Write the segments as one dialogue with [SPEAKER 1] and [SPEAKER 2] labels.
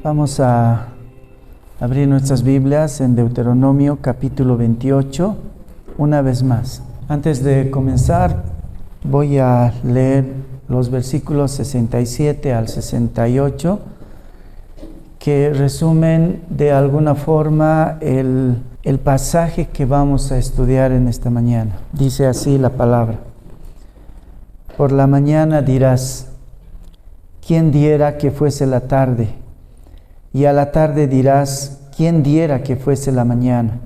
[SPEAKER 1] Vamos a abrir nuestras Biblias en Deuteronomio capítulo 28, una vez más. Antes de comenzar, voy a leer los versículos 67 al 68, que resumen de alguna forma el pasaje que vamos a estudiar en esta mañana. Dice así la palabra: por la mañana dirás, ¿quién diera que fuese la tarde? Y a la tarde dirás, ¿quién diera que fuese la mañana?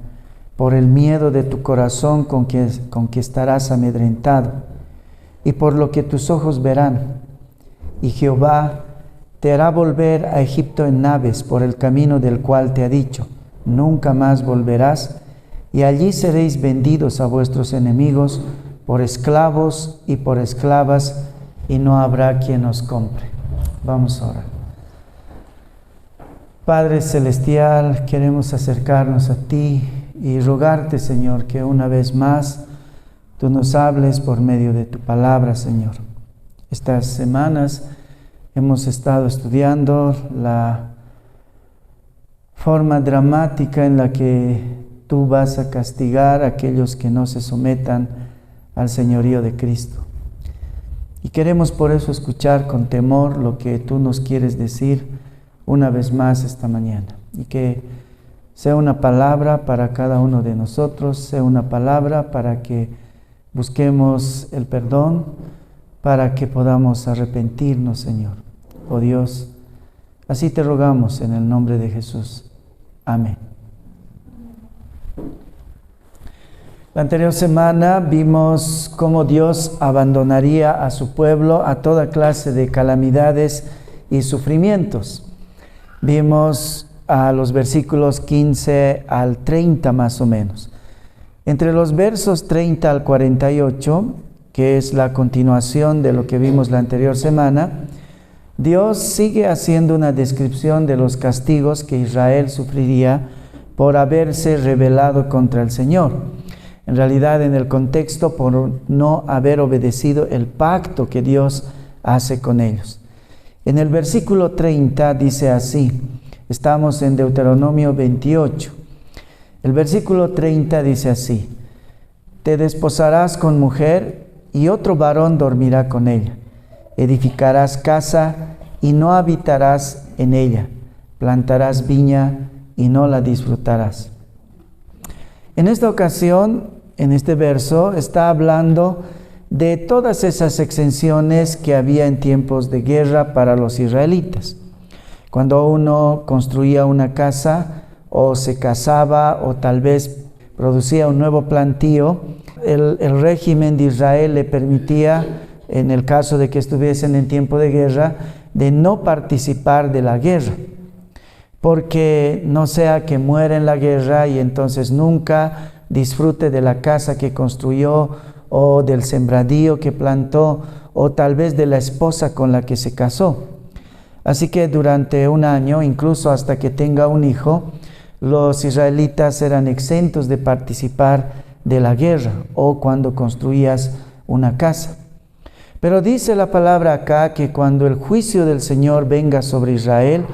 [SPEAKER 1] Por el miedo de tu corazón con que estarás amedrentado, y por lo que tus ojos verán. Y Jehová te hará volver a Egipto en naves por el camino del cual te ha dicho, nunca más volverás, y allí seréis vendidos a vuestros enemigos por esclavos y por esclavas, y no habrá quien os compre. Vamos a orar. Padre Celestial, queremos acercarnos a ti y rogarte, Señor, que una vez más tú nos hables por medio de tu palabra, Señor. Estas semanas hemos estado estudiando la forma dramática en la que tú vas a castigar a aquellos que no se sometan al señorío de Cristo. Y queremos por eso escuchar con temor lo que tú nos quieres decir una vez más esta mañana, y que sea una palabra para cada uno de nosotros, sea una palabra para que busquemos el perdón, para que podamos arrepentirnos, Señor. Oh Dios, así te rogamos en el nombre de Jesús. Amén. La anterior semana vimos cómo Dios abandonaría a su pueblo a toda clase de calamidades y sufrimientos. Vimos a los versículos 15 al 30 más o menos. Entre los versos 30 al 48, que es la continuación de lo que vimos la anterior semana, Dios sigue haciendo una descripción de los castigos que Israel sufriría por haberse rebelado contra el Señor. En realidad, en el contexto, por no haber obedecido el pacto que Dios hace con ellos. En el versículo 30 dice así, estamos en Deuteronomio 28. El versículo 30 dice así: te desposarás con mujer y otro varón dormirá con ella. Edificarás casa y no habitarás en ella. Plantarás viña y no la disfrutarás. En esta ocasión, en este verso, está hablando de todas esas exenciones que había en tiempos de guerra para los israelitas. Cuando uno construía una casa, o se casaba, o tal vez producía un nuevo plantío, el régimen de Israel le permitía, en el caso de que estuviesen en tiempo de guerra, de no participar de la guerra, porque no sea que muera en la guerra y entonces nunca disfrute de la casa que construyó, o del sembradío que plantó, o tal vez de la esposa con la que se casó. Así que durante un año, incluso hasta que tenga un hijo, los israelitas eran exentos de participar de la guerra o cuando construías una casa. Pero dice la palabra acá que cuando el juicio del Señor venga sobre Israel,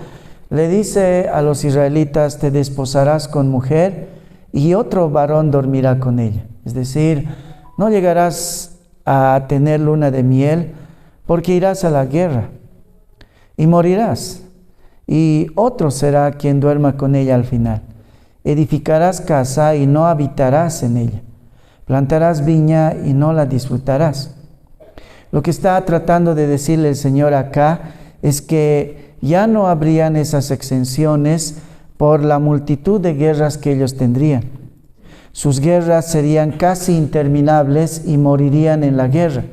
[SPEAKER 1] le dice a los israelitas, te desposarás con mujer y otro varón dormirá con ella. Es decir, no llegarás a tener luna de miel porque irás a la guerra y morirás, y otro será quien duerma con ella al final. Edificarás casa y no habitarás en ella. Plantarás viña y no la disfrutarás. Lo que está tratando de decirle el Señor acá es que ya no habrían esas exenciones por la multitud de guerras que ellos tendrían. Sus guerras serían casi interminables y morirían en la guerra.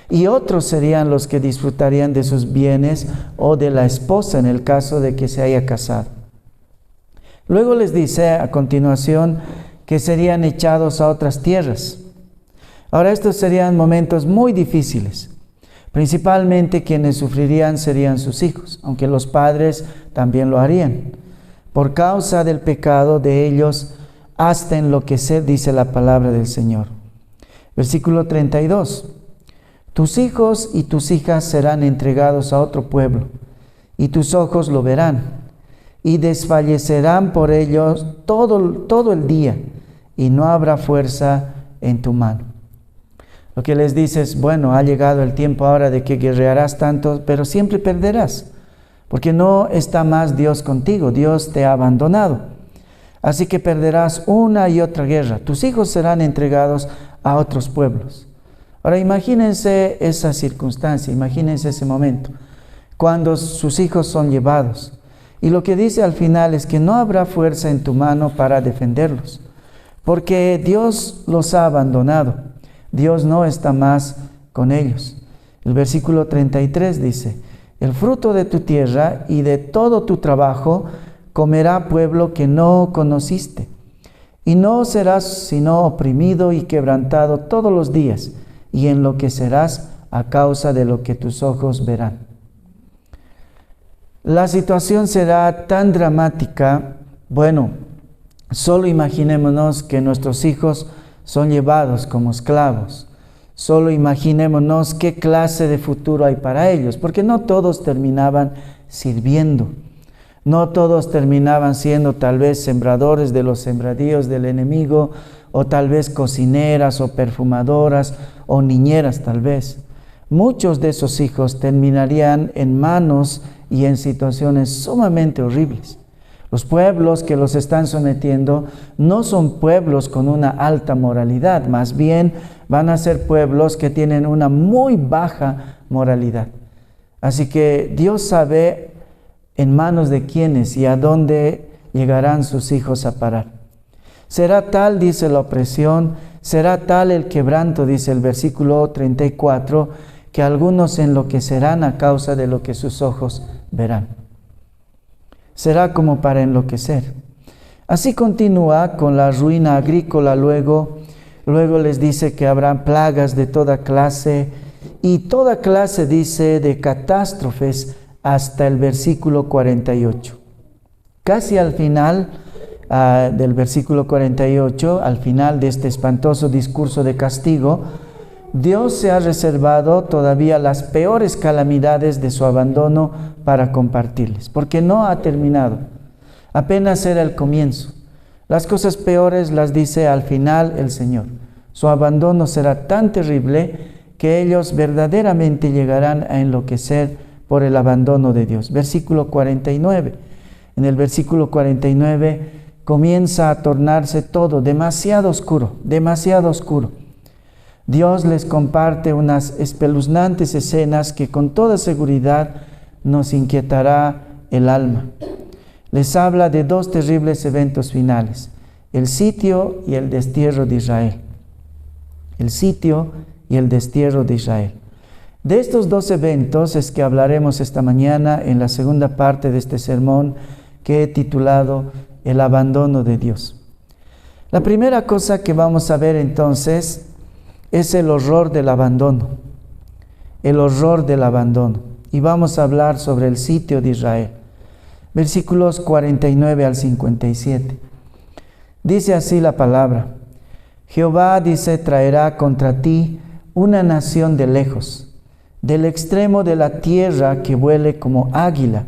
[SPEAKER 1] Y otros serían los que disfrutarían de sus bienes o de la esposa en el caso de que se haya casado. Luego les dice a continuación que serían echados a otras tierras. Ahora estos serían momentos muy difíciles. Principalmente quienes sufrirían serían sus hijos, aunque los padres también lo harían. Por causa del pecado de ellos, hasta enloquecer, dice la palabra del Señor. Versículo 32. Tus hijos y tus hijas serán entregados a otro pueblo, y tus ojos lo verán, y desfallecerán por ellos todo el día, y no habrá fuerza en tu mano. Lo que les dice es, bueno, ha llegado el tiempo ahora de que guerrearás tanto, pero siempre perderás, porque no está más Dios contigo, Dios te ha abandonado. Así que perderás una y otra guerra, tus hijos serán entregados a otros pueblos. Ahora imagínense esa circunstancia, imagínense ese momento, cuando sus hijos son llevados. Y lo que dice al final es que no habrá fuerza en tu mano para defenderlos, porque Dios los ha abandonado. Dios no está más con ellos. El versículo 33 dice, el fruto de tu tierra y de todo tu trabajo comerá pueblo que no conociste, y no serás sino oprimido y quebrantado todos los días, y enloquecerás a causa de lo que tus ojos verán. La situación será tan dramática, bueno, solo imaginémonos que nuestros hijos son llevados como esclavos. Solo imaginémonos qué clase de futuro hay para ellos, porque no todos terminaban sirviendo. No todos terminaban siendo tal vez sembradores de los sembradíos del enemigo, o tal vez cocineras o perfumadoras o niñeras tal vez. Muchos de esos hijos terminarían en manos y en situaciones sumamente horribles. Los pueblos que los están sometiendo no son pueblos con una alta moralidad, más bien van a ser pueblos que tienen una muy baja moralidad. Así que Dios sabe en manos de quiénes y a dónde llegarán sus hijos a parar. Será tal, dice la opresión, será tal el quebranto, dice el versículo 34, que algunos enloquecerán a causa de lo que sus ojos verán. Será como para enloquecer. Así continúa con la ruina agrícola, luego les dice que habrá plagas de toda clase, y toda clase, dice, de catástrofes hasta el versículo 48. Casi al final del versículo 48, al final de este espantoso discurso de castigo, Dios se ha reservado todavía las peores calamidades de su abandono para compartirles, porque no ha terminado. Apenas era el comienzo. Las cosas peores las dice al final el Señor. Su abandono será tan terrible que ellos verdaderamente llegarán a enloquecer por el abandono de Dios. Versículo 49. En el versículo 49 comienza a tornarse todo demasiado oscuro, demasiado oscuro. Dios les comparte unas espeluznantes escenas que con toda seguridad nos inquietará el alma. Les habla de dos terribles eventos finales: el sitio y el destierro de Israel. El sitio y el destierro de Israel. De estos dos eventos es que hablaremos esta mañana en la segunda parte de este sermón que he titulado El abandono de Dios. La primera cosa que vamos a ver entonces es el horror del abandono. El horror del abandono. Y vamos a hablar sobre el sitio de Israel. Versículos 49 al 57. Dice así la palabra: Jehová, dice, traerá contra ti una nación de lejos, del extremo de la tierra que vuele como águila,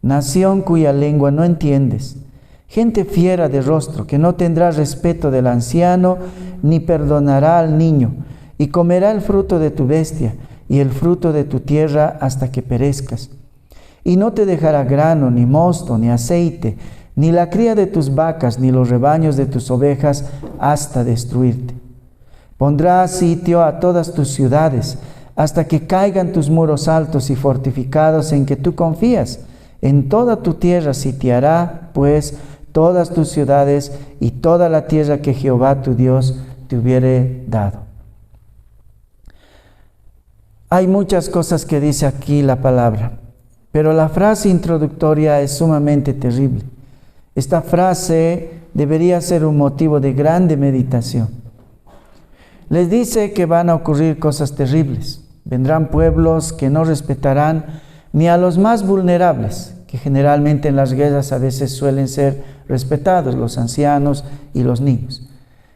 [SPEAKER 1] nación cuya lengua no entiendes, gente fiera de rostro, que no tendrá respeto del anciano, ni perdonará al niño, y comerá el fruto de tu bestia, y el fruto de tu tierra hasta que perezcas. Y no te dejará grano, ni mosto, ni aceite, ni la cría de tus vacas, ni los rebaños de tus ovejas, hasta destruirte. Pondrá sitio a todas tus ciudades, hasta que caigan tus muros altos y fortificados en que tú confías. En toda tu tierra sitiará, pues, todas tus ciudades y toda la tierra que Jehová tu Dios te hubiere dado. Hay muchas cosas que dice aquí la palabra, pero la frase introductoria es sumamente terrible. Esta frase debería ser un motivo de grande meditación. Les dice que van a ocurrir cosas terribles. Vendrán pueblos que no respetarán ni a los más vulnerables, que generalmente en las guerras a veces suelen ser respetados, los ancianos y los niños.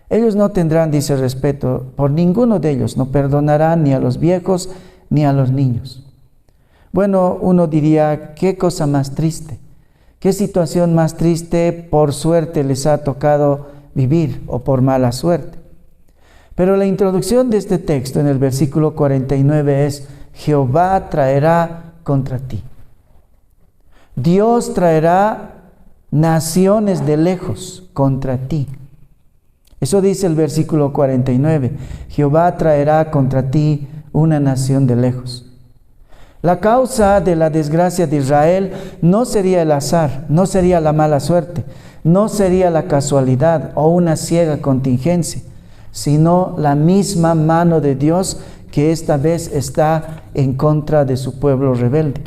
[SPEAKER 1] Ellos no tendrán, dice, respeto por ninguno de ellos, no perdonarán ni a los viejos ni a los niños. Bueno, uno diría, qué cosa más triste, ¿Qué situación más triste por suerte les ha tocado vivir o por mala suerte? Pero la introducción de este texto en el versículo 49 es: Jehová traerá contra ti. Dios traerá naciones de lejos contra ti. Eso dice el versículo 49. Jehová traerá contra ti una nación de lejos. La causa de la desgracia de Israel no sería el azar, no sería la mala suerte, no sería la casualidad o una ciega contingencia, sino la misma mano de Dios que esta vez está en contra de su pueblo rebelde.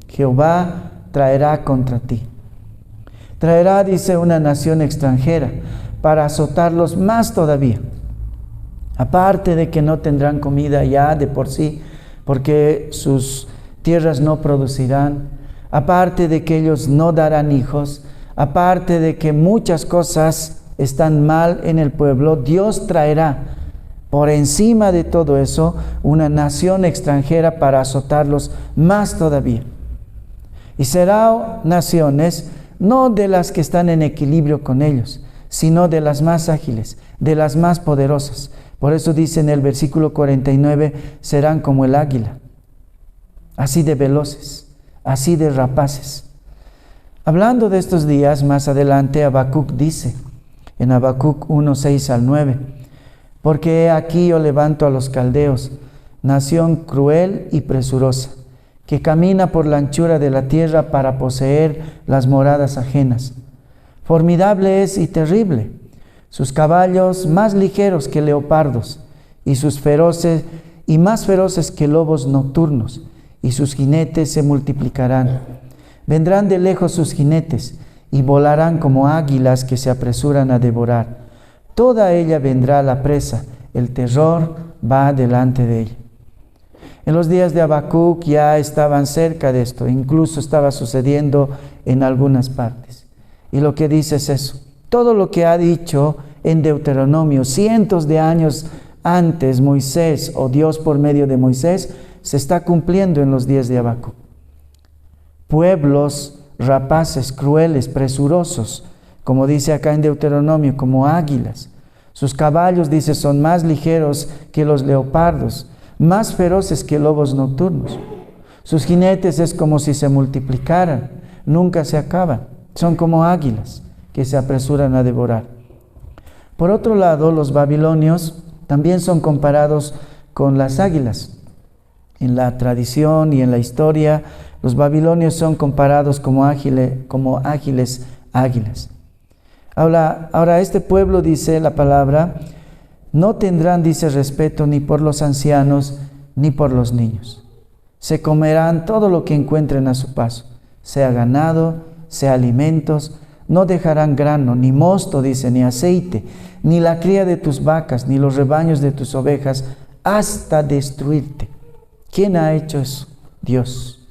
[SPEAKER 1] Jehová traerá contra ti. Traerá, dice, una nación extranjera para azotarlos más todavía. Aparte de que no tendrán comida ya de por sí, porque sus tierras no producirán, aparte de que ellos no darán hijos, aparte de que muchas cosas están mal en el pueblo, Dios traerá por encima de todo eso una nación extranjera para azotarlos más todavía. Y serán naciones no de las que están en equilibrio con ellos, sino de las más ágiles, de las más poderosas. Por eso dice en el versículo 49, serán como el águila, así de veloces, así de rapaces. Hablando de estos días, más adelante Habacuc dice, en Habacuc 1, 6 al 9, porque he aquí yo levanto a los caldeos, nación cruel y presurosa, que camina por la anchura de la tierra para poseer las moradas ajenas. Formidable es y terrible, sus caballos más ligeros que leopardos, y sus feroces y más feroces que lobos nocturnos, y sus jinetes se multiplicarán. Vendrán de lejos sus jinetes, y volarán como águilas que se apresuran a devorar. Toda ella vendrá a la presa, el terror va delante de ella. En los días de Habacuc ya estaban cerca de esto, incluso estaba sucediendo en algunas partes. Y lo que dice es eso, todo lo que ha dicho en Deuteronomio cientos de años antes Moisés o Dios por medio de Moisés, se está cumpliendo en los días de Habacuc. Pueblos rapaces, crueles, presurosos, como dice acá en Deuteronomio, como águilas. Sus caballos, dice, son más ligeros que los leopardos, más feroces que lobos nocturnos. Sus jinetes es como si se multiplicaran, nunca se acaban. Son como águilas que se apresuran a devorar. Por otro lado, los babilonios también son comparados con las águilas. En la tradición y en la historia, los babilonios son comparados como ágiles águilas. Ahora este pueblo, dice la palabra, no tendrán, dice, respeto ni por los ancianos ni por los niños. Se comerán todo lo que encuentren a su paso, sea ganado, sea alimentos. No dejarán grano, ni mosto, dice, ni aceite, ni la cría de tus vacas, ni los rebaños de tus ovejas, hasta destruirte. ¿Quién ha hecho eso? Dios.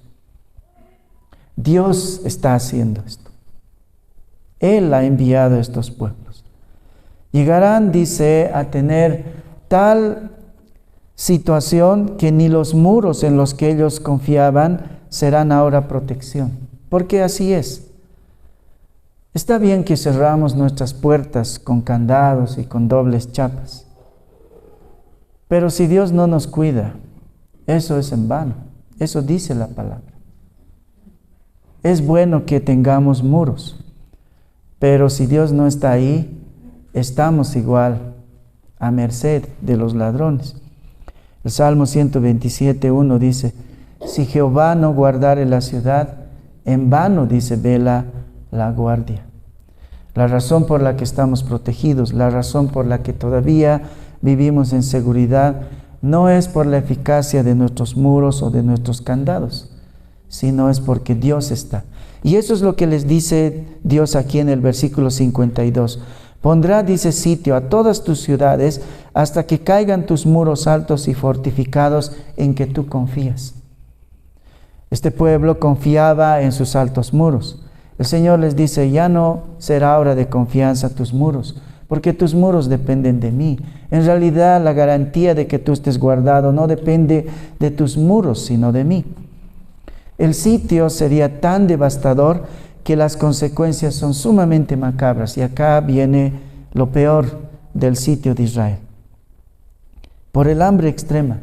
[SPEAKER 1] Dios está haciendo esto. Él ha enviado a estos pueblos. Llegarán, dice, a tener tal situación que ni los muros en los que ellos confiaban serán ahora protección. Porque así es. Está bien que cerramos nuestras puertas con candados y con dobles chapas. Pero si Dios no nos cuida, eso es en vano. Eso dice la palabra. Es bueno que tengamos muros, pero si Dios no está ahí, estamos igual a merced de los ladrones. El Salmo 127:1 dice, si Jehová no guardare la ciudad, en vano, dice, vela la guardia. La razón por la que estamos protegidos, la razón por la que todavía vivimos en seguridad, no es por la eficacia de nuestros muros o de nuestros candados, sino es porque Dios está. Y eso es lo que les dice Dios aquí en el versículo 52. Pondrá, dice, sitio a todas tus ciudades hasta que caigan tus muros altos y fortificados en que tú confías. Este pueblo confiaba en sus altos muros. El Señor les dice, ya no será hora de confianza tus muros, porque tus muros dependen de mí. En realidad, la garantía de que tú estés guardado no depende de tus muros, sino de mí. El sitio sería tan devastador que las consecuencias son sumamente macabras. Y acá viene lo peor del sitio de Israel. Por el hambre extrema,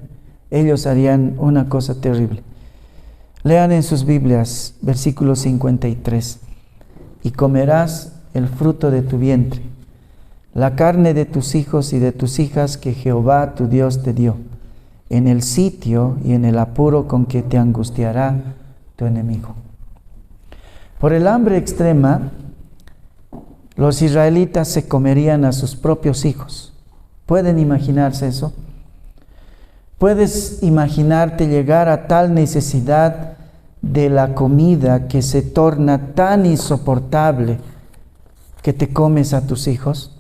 [SPEAKER 1] ellos harían una cosa terrible. Lean en sus Biblias, versículo 53. Y comerás el fruto de tu vientre, la carne de tus hijos y de tus hijas que Jehová tu Dios te dio, en el sitio y en el apuro con que te angustiará tu enemigo. Por el hambre extrema, los israelitas se comerían a sus propios hijos. ¿Pueden imaginarse eso? ¿Puedes imaginarte llegar a tal necesidad de la comida que se torna tan insoportable que te comes a tus hijos?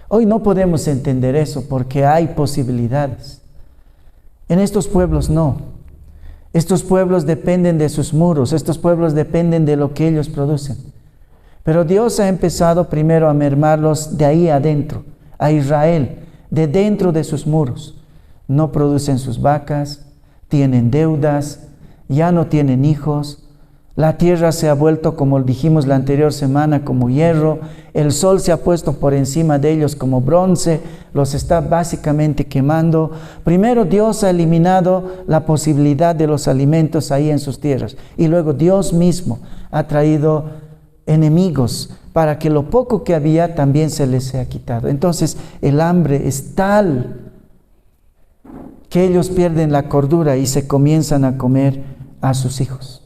[SPEAKER 1] Hoy no podemos entender eso porque hay posibilidades. En estos pueblos no. Estos pueblos dependen de sus muros, estos pueblos dependen de lo que ellos producen. Pero Dios ha empezado primero a mermarlos de ahí adentro, a Israel, de dentro de sus muros. No producen sus vacas, tienen deudas, ya no tienen hijos. La tierra se ha vuelto, como dijimos la anterior semana, como hierro. El sol se ha puesto por encima de ellos como bronce, los está básicamente quemando. Primero Dios ha eliminado la posibilidad de los alimentos ahí en sus tierras. Y luego Dios mismo ha traído enemigos para que lo poco que había también se les sea quitado. Entonces el hambre es tal que ellos pierden la cordura y se comienzan a comer a sus hijos.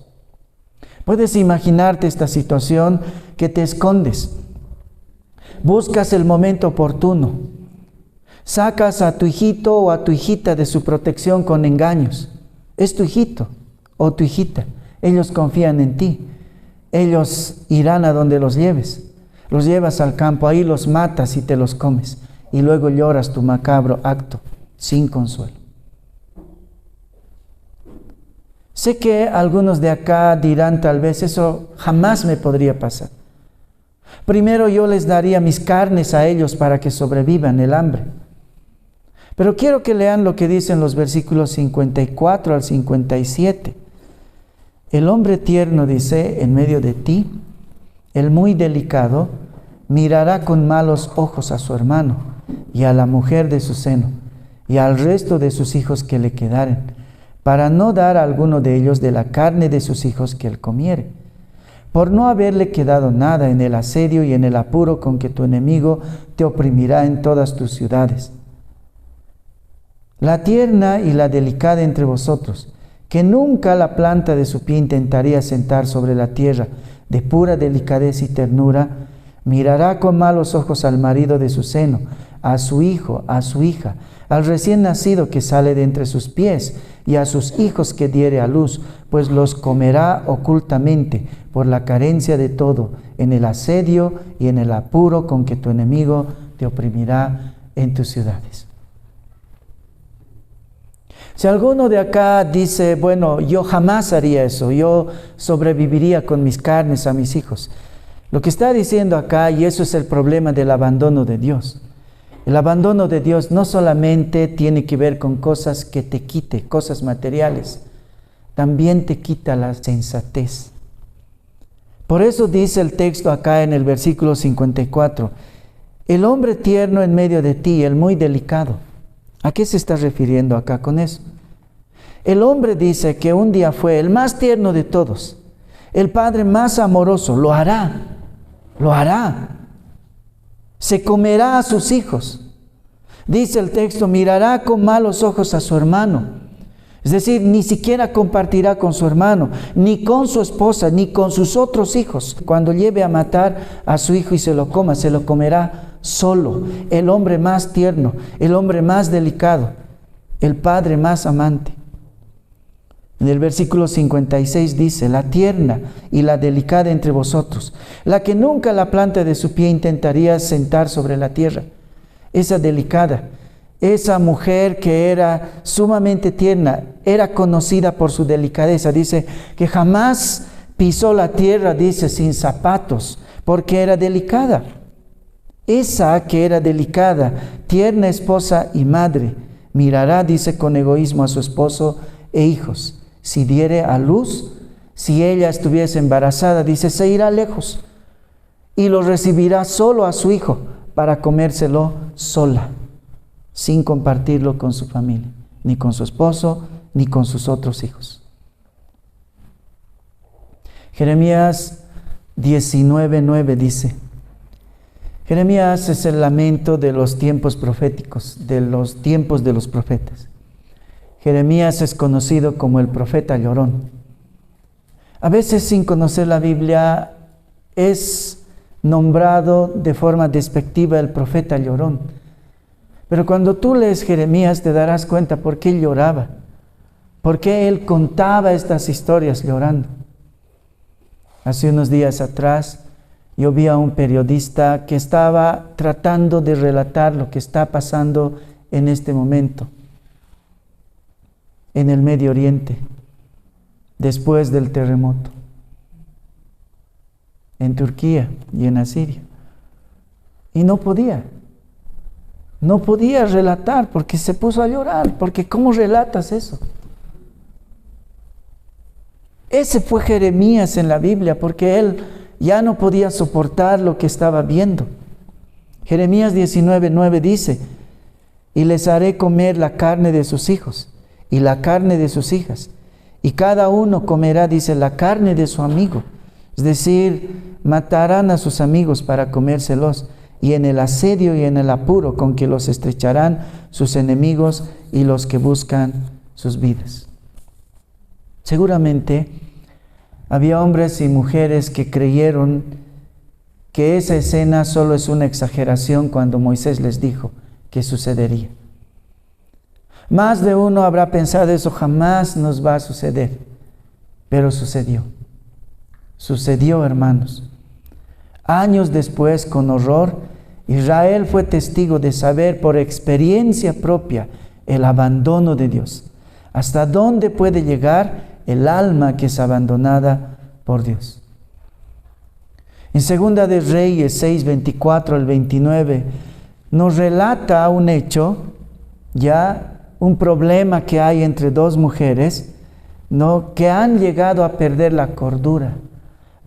[SPEAKER 1] Puedes imaginarte esta situación que te escondes. Buscas el momento oportuno. Sacas a tu hijito o a tu hijita de su protección con engaños. Es tu hijito o tu hijita. Ellos confían en ti. Ellos irán a donde los lleves. Los llevas al campo, ahí los matas y te los comes. Y luego lloras tu macabro acto sin consuelo. Sé que algunos de acá dirán tal vez eso jamás me podría pasar. Primero yo les daría mis carnes a ellos para que sobrevivan el hambre. Pero quiero que lean lo que dicen los versículos 54 al 57. El hombre tierno, dice, en medio de ti, el muy delicado, mirará con malos ojos a su hermano y a la mujer de su seno y al resto de sus hijos que le quedaren, para no dar a alguno de ellos de la carne de sus hijos que él comiere, por no haberle quedado nada en el asedio y en el apuro con que tu enemigo te oprimirá en todas tus ciudades. La tierna y la delicada entre vosotros, que nunca la planta de su pie intentaría sentar sobre la tierra, de pura delicadez y ternura, mirará con malos ojos al marido de su seno, a su hijo, a su hija, al recién nacido que sale de entre sus pies, y a sus hijos que diere a luz, pues los comerá ocultamente por la carencia de todo, en el asedio y en el apuro con que tu enemigo te oprimirá en tus ciudades. Si alguno de acá dice, bueno, yo jamás haría eso, yo sobreviviría con mis carnes a mis hijos. Lo que está diciendo acá, y eso es el problema del abandono de Dios. El abandono de Dios no solamente tiene que ver con cosas que te quite, cosas materiales, también te quita la sensatez. Por eso dice el texto acá en el versículo 54, el hombre tierno en medio de ti, el muy delicado. ¿A qué se está refiriendo acá con eso? El hombre dice que un día fue el más tierno de todos, el padre más amoroso, lo hará. Se comerá a sus hijos. Dice el texto, mirará con malos ojos a su hermano. Es decir, ni siquiera compartirá con su hermano, ni con su esposa, ni con sus otros hijos. Cuando lleve a matar a su hijo y se lo coma, se lo comerá solo. El hombre más tierno, el hombre más delicado, el padre más amante. En el versículo 56 dice, la tierna y la delicada entre vosotros, la que nunca la planta de su pie intentaría sentar sobre la tierra. Esa delicada, esa mujer que era sumamente tierna, era conocida por su delicadeza. Dice que jamás pisó la tierra, dice, sin zapatos, porque era delicada. Esa que era delicada, tierna esposa y madre, mirará, dice, con egoísmo a su esposo e hijos. Si diere a luz, Si ella estuviese embarazada, dice, se irá lejos y lo recibirá solo a su hijo para comérselo sola, sin compartirlo con su familia, ni con su esposo, ni con sus otros hijos. Jeremías 19:9 dice, Jeremías es el lamento de los tiempos proféticos, de los tiempos de los profetas. Jeremías es conocido como el profeta llorón. A veces, sin conocer la Biblia, es nombrado de forma despectiva el profeta llorón. Pero cuando tú lees Jeremías te darás cuenta por qué él lloraba, por qué él contaba estas historias llorando. Hace unos días atrás yo vi a un periodista que estaba tratando de relatar lo que está pasando en este momento en el Medio Oriente, después del terremoto, en Turquía y en Asiria. Y no podía relatar porque se puso a llorar, porque ¿cómo relatas eso? Ese fue Jeremías en la Biblia, porque él ya no podía soportar lo que estaba viendo. Jeremías 19:9 dice, y les haré comer la carne de sus hijos y la carne de sus hijas, y cada uno comerá, dice, la carne de su amigo. Es decir, matarán a sus amigos para comérselos, y en el asedio y en el apuro con que los estrecharán sus enemigos y los que buscan sus vidas. Seguramente había hombres y mujeres que creyeron que esa escena solo es una exageración cuando Moisés les dijo que sucedería. Más de uno habrá pensado, eso jamás nos va a suceder, pero sucedió. Sucedió, hermanos. Años después, con horror, Israel fue testigo de saber por experiencia propia el abandono de Dios. ¿Hasta dónde puede llegar el alma que es abandonada por Dios? En 2 de Reyes 6:24 al 29 nos relata un hecho, ya un problema que hay entre dos mujeres, ¿no?, que han llegado a perder la cordura,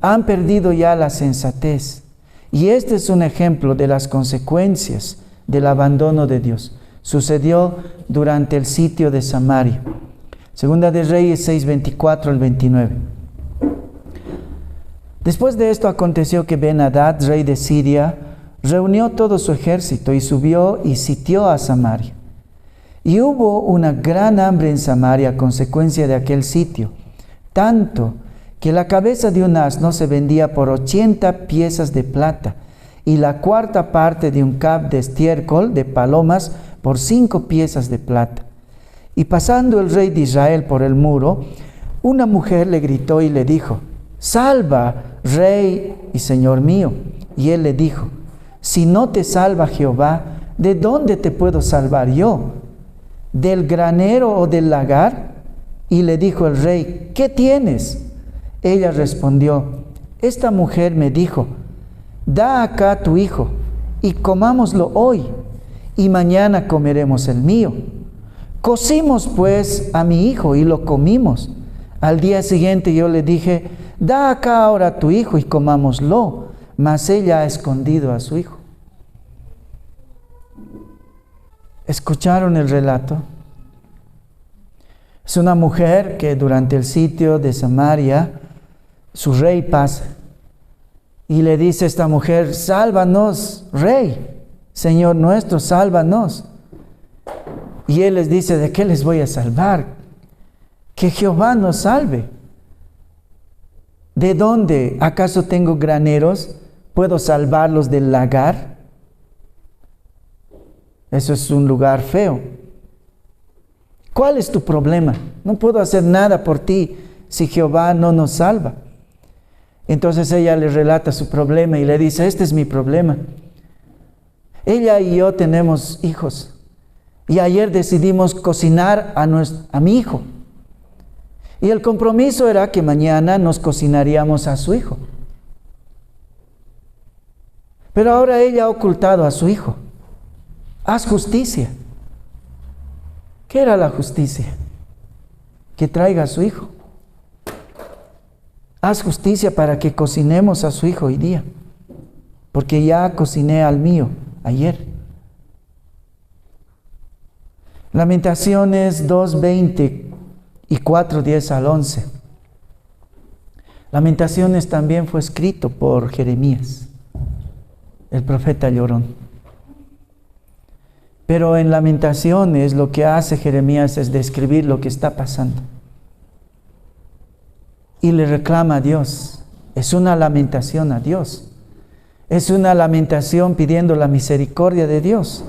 [SPEAKER 1] han perdido ya la sensatez. Y este es un ejemplo de las consecuencias del abandono de Dios. Sucedió durante el sitio de Samaria. 2 de Reyes 6:24 al 29. Después de esto aconteció que Ben-Hadad, rey de Siria, reunió todo su ejército y subió y sitió a Samaria. Y hubo una gran hambre en Samaria a consecuencia de aquel sitio, tanto que la cabeza de un asno se vendía por 80 piezas de plata, y la cuarta parte de un cab de estiércol de palomas por 5 piezas de plata. Y pasando el rey de Israel por el muro, una mujer le gritó y le dijo, «Salva, rey y señor mío». Y él le dijo, «Si no te salva Jehová, ¿de dónde te puedo salvar yo? ¿Del granero o del lagar?». Y le dijo el rey, «¿Qué tienes?». Ella respondió, «Esta mujer me dijo, da acá tu hijo y comámoslo hoy, y mañana comeremos el mío». Cocimos pues a mi hijo y lo comimos. Al día siguiente yo le dije, da acá ahora tu hijo y comámoslo, mas ella ha escondido a su hijo. ¿Escucharon el relato? Es una mujer que durante el sitio de Samaria, su rey pasa y le dice a esta mujer, sálvanos, rey, Señor nuestro, sálvanos. Y él les dice, ¿de qué les voy a salvar? Que Jehová nos salve. ¿De dónde? ¿Acaso tengo graneros? ¿Puedo salvarlos del lagar? Eso es un lugar feo. ¿Cuál es tu problema? No puedo hacer nada por ti si Jehová no nos salva. Entonces ella le relata su problema y le dice, este es mi problema. Ella y yo tenemos hijos. Y ayer decidimos cocinar a mi hijo. Y el compromiso era que mañana nos cocinaríamos a su hijo. Pero ahora ella ha ocultado a su hijo. Haz justicia. ¿Qué era la justicia? Que traiga a su hijo. Haz justicia para que cocinemos a su hijo hoy día, porque ya cociné al mío ayer. Lamentaciones 2:20 y 4:10 al 11. Lamentaciones también fue escrito por Jeremías, el profeta llorón. Pero en Lamentaciones lo que hace Jeremías es describir lo que está pasando. Y le reclama a Dios. Es una lamentación a Dios. Es una lamentación pidiendo la misericordia de Dios.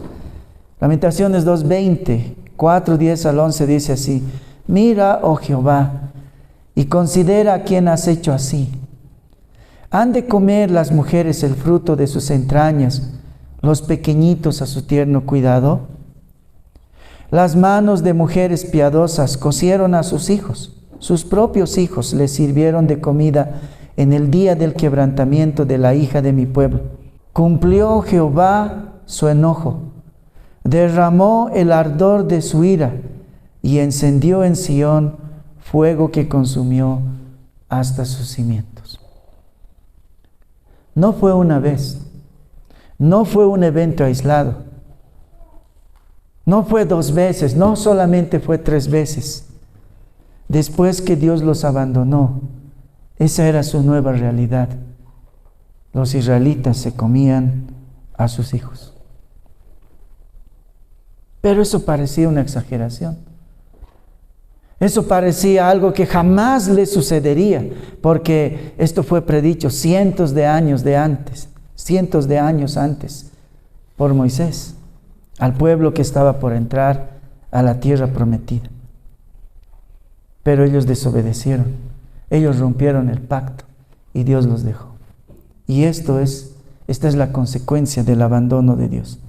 [SPEAKER 1] Lamentaciones 2:20, 4:10 al 11 dice así: mira, oh Jehová, y considera a quién has hecho así. ¿Han de comer las mujeres el fruto de sus entrañas, los pequeñitos a su tierno cuidado? Las manos de mujeres piadosas cocieron a sus hijos, sus propios hijos les sirvieron de comida en el día del quebrantamiento de la hija de mi pueblo. Cumplió Jehová su enojo, derramó el ardor de su ira y encendió en Sión fuego que consumió hasta sus cimientos. No fue una vez, no fue un evento aislado, no fue 2 veces, no solamente fue 3 veces. Después que Dios los abandonó, esa era su nueva realidad. Los israelitas se comían a sus hijos. Pero eso parecía una exageración. Eso parecía algo que jamás le sucedería, porque esto fue predicho cientos de años antes, por Moisés, al pueblo que estaba por entrar a la tierra prometida. Pero ellos desobedecieron, ellos rompieron el pacto y Dios los dejó. Y esta es la consecuencia del abandono de Dios.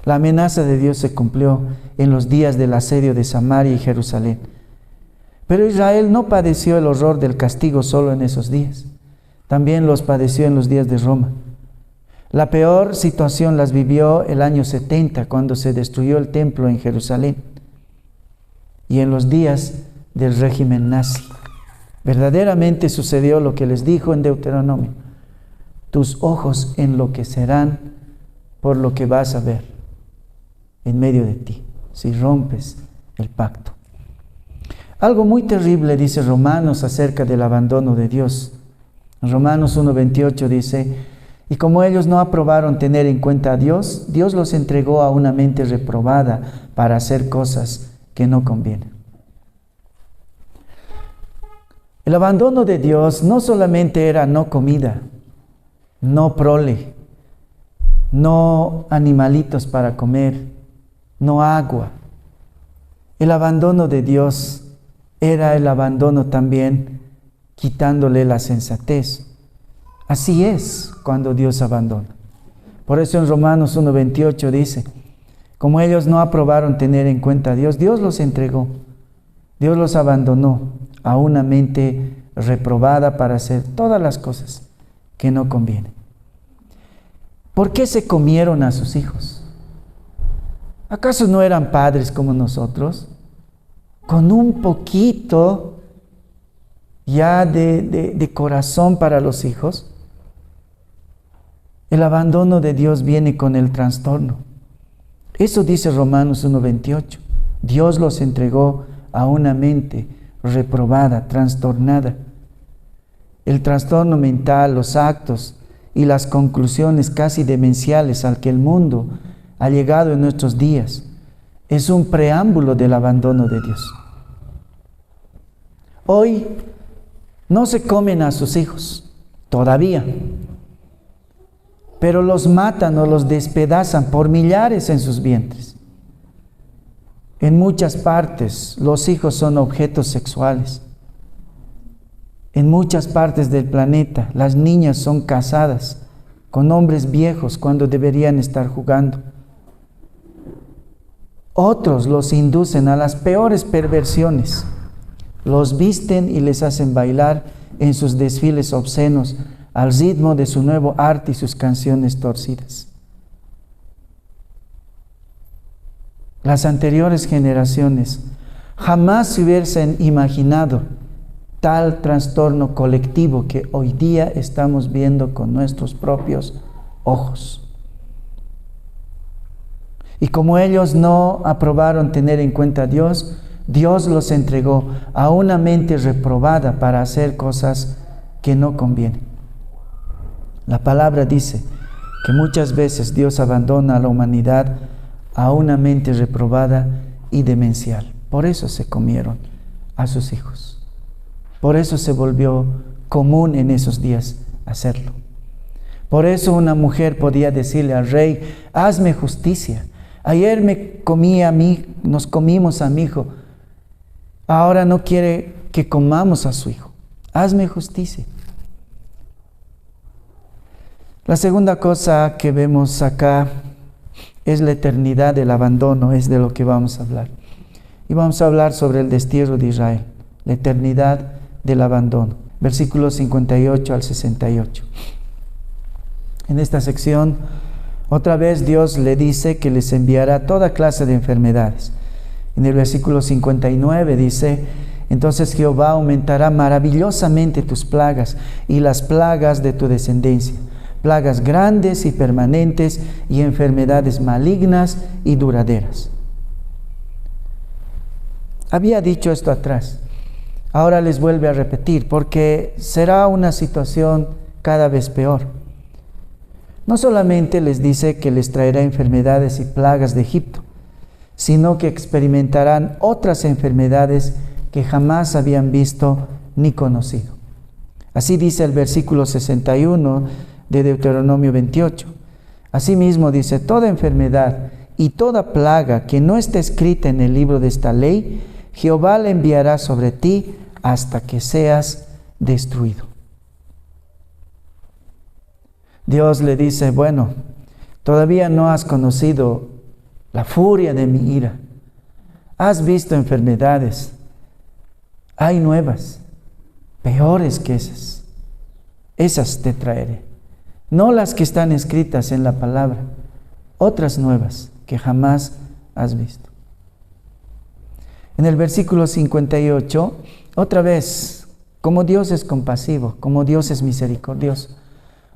[SPEAKER 1] La amenaza de Dios se cumplió en los días del asedio de Samaria y Jerusalén. Pero Israel no padeció el horror del castigo solo en esos días, también los padeció en los días de Roma. La peor situación las vivió el año 70, cuando se destruyó el templo en Jerusalén, y en los días del régimen nazi. Verdaderamente sucedió lo que les dijo en Deuteronomio: tus ojos enloquecerán por lo que vas a ver en medio de ti, si rompes el pacto. Algo muy terrible dice Romanos acerca del abandono de Dios. En Romanos 1:28 dice: y como ellos no aprobaron tener en cuenta a Dios, Dios los entregó a una mente reprobada para hacer cosas que no convienen. El abandono de Dios no solamente era no comida, no prole, no animalitos para comer, no agua. El abandono de Dios era el abandono también quitándole la sensatez. Así es cuando Dios abandona. Por eso en Romanos 1:28 dice: como ellos no aprobaron tener en cuenta a Dios, Dios los entregó, Dios los abandonó a una mente reprobada para hacer todas las cosas que no convienen. ¿Por qué se comieron a sus hijos? ¿Acaso no eran padres como nosotros? Con un poquito ya de corazón para los hijos. El abandono de Dios viene con el trastorno. Eso dice Romanos 1:28. Dios los entregó a una mente reprobada, trastornada. El trastorno mental, los actos y las conclusiones casi demenciales al que el mundo ha llegado en nuestros días es un preámbulo del abandono de Dios. Hoy no se comen a sus hijos, todavía, pero los matan o los despedazan por millares en sus vientres. En muchas partes los hijos son objetos sexuales. En muchas partes del planeta las niñas son casadas con hombres viejos cuando deberían estar jugando. Otros los inducen a las peores perversiones. Los visten y les hacen bailar en sus desfiles obscenos al ritmo de su nuevo arte y sus canciones torcidas. Las anteriores generaciones jamás se hubiesen imaginado tal trastorno colectivo que hoy día estamos viendo con nuestros propios ojos. Y como ellos no aprobaron tener en cuenta a Dios, Dios los entregó a una mente reprobada para hacer cosas que no convienen. La palabra dice que muchas veces Dios abandona a la humanidad a una mente reprobada y demencial. Por eso se comieron a sus hijos. Por eso se volvió común en esos días hacerlo. Por eso una mujer podía decirle al rey: hazme justicia. Ayer nos comimos a mi hijo. Ahora no quiere que comamos a su hijo. Hazme justicia. La segunda cosa que vemos acá es la eternidad del abandono, es de lo que vamos a hablar. Y vamos a hablar sobre el destierro de Israel, la eternidad del abandono. Versículos 58 al 68. En esta sección, otra vez Dios le dice que les enviará toda clase de enfermedades. En el versículo 59 dice: entonces Jehová aumentará maravillosamente tus plagas y las plagas de tu descendencia, plagas grandes y permanentes y enfermedades malignas y duraderas. Había dicho esto atrás, ahora les vuelve a repetir, porque será una situación cada vez peor. No solamente les dice que les traerá enfermedades y plagas de Egipto, sino que experimentarán otras enfermedades que jamás habían visto ni conocido. Así dice el versículo 61 de Deuteronomio 28. Asimismo dice: toda enfermedad y toda plaga que no esté escrita en el libro de esta ley, Jehová la enviará sobre ti hasta que seas destruido. Dios le dice: bueno, todavía no has conocido la furia de mi ira. Has visto enfermedades. Hay nuevas, peores que esas. Esas te traeré. No las que están escritas en la palabra, otras nuevas que jamás has visto. En el versículo 58, otra vez, como Dios es compasivo, como Dios es misericordioso,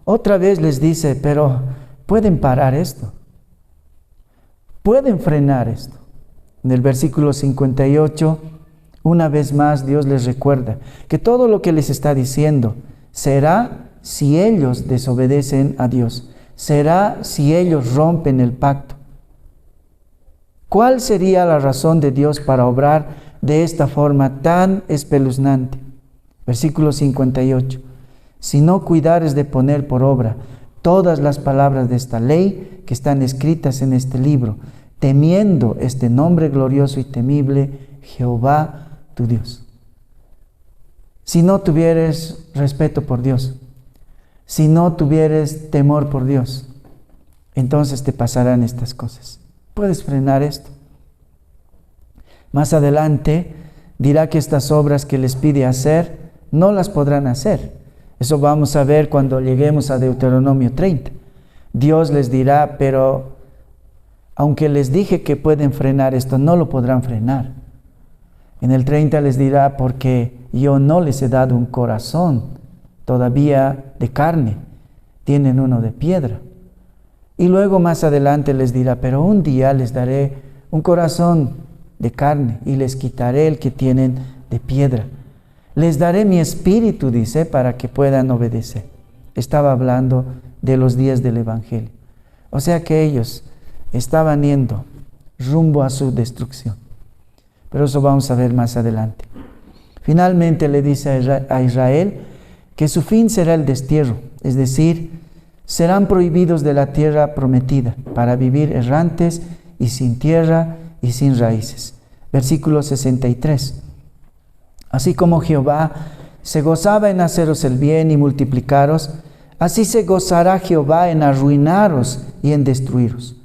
[SPEAKER 1] otra vez les dice: pero pueden parar esto, pueden frenar esto. En el versículo 58, una vez más Dios les recuerda que todo lo que les está diciendo será si ellos desobedecen a Dios, será si ellos rompen el pacto. ¿Cuál sería la razón de Dios para obrar de esta forma tan espeluznante? Versículo 58. Si no cuidares de poner por obra todas las palabras de esta ley que están escritas en este libro, temiendo este nombre glorioso y temible, Jehová tu Dios. Si no tuvieres respeto por Dios, si no tuvieres temor por Dios, entonces te pasarán estas cosas. ¿Puedes frenar esto? Más adelante dirá que estas obras que les pide hacer no las podrán hacer. Eso vamos a ver cuando lleguemos a Deuteronomio 30. Dios les dirá: pero aunque les dije que pueden frenar esto, no lo podrán frenar. En el 30 les dirá: porque yo no les he dado un corazón todavía de carne, tienen uno de piedra. Y luego más adelante les dirá: pero un día les daré un corazón de carne y les quitaré el que tienen de piedra. Les daré mi espíritu, dice, para que puedan obedecer. Estaba hablando de los días del Evangelio. O sea que ellos estaban yendo rumbo a su destrucción. Pero eso vamos a ver más adelante. Finalmente le dice a Israel que su fin será el destierro, es decir, serán prohibidos de la tierra prometida para vivir errantes y sin tierra y sin raíces. Versículo 63. Así como Jehová se gozaba en haceros el bien y multiplicaros, así se gozará Jehová en arruinaros y en destruiros.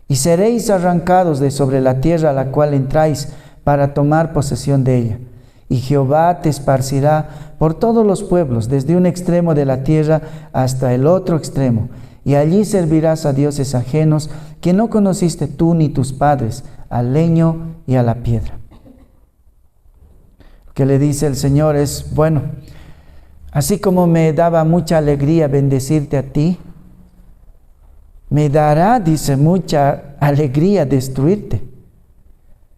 [SPEAKER 1] Y seréis arrancados de sobre la tierra a la cual entráis para tomar posesión de ella. Y Jehová te esparcirá por todos los pueblos, desde un extremo de la tierra hasta el otro extremo. Y allí servirás a dioses ajenos que no conociste tú ni tus padres, al leño y a la piedra. Lo que le dice el Señor es, bueno, así como me daba mucha alegría bendecirte a ti, me dará, dice, mucha alegría destruirte.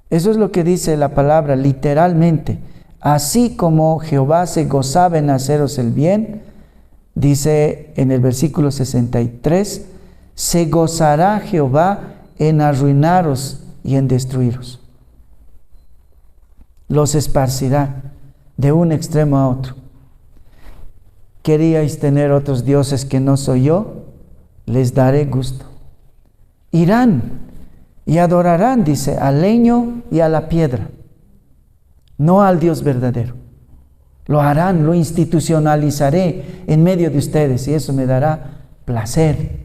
[SPEAKER 1] Eso es lo que dice la palabra literalmente. Así como Jehová se gozaba en haceros el bien, dice en el versículo 63, se gozará Jehová en arruinaros y en destruiros. Los esparcirá de un extremo a otro. ¿Queríais tener otros dioses que no soy yo? Les daré gusto. Irán y adorarán, dice, al leño y a la piedra, no al Dios verdadero. Lo harán, lo institucionalizaré en medio de ustedes y eso me dará placer.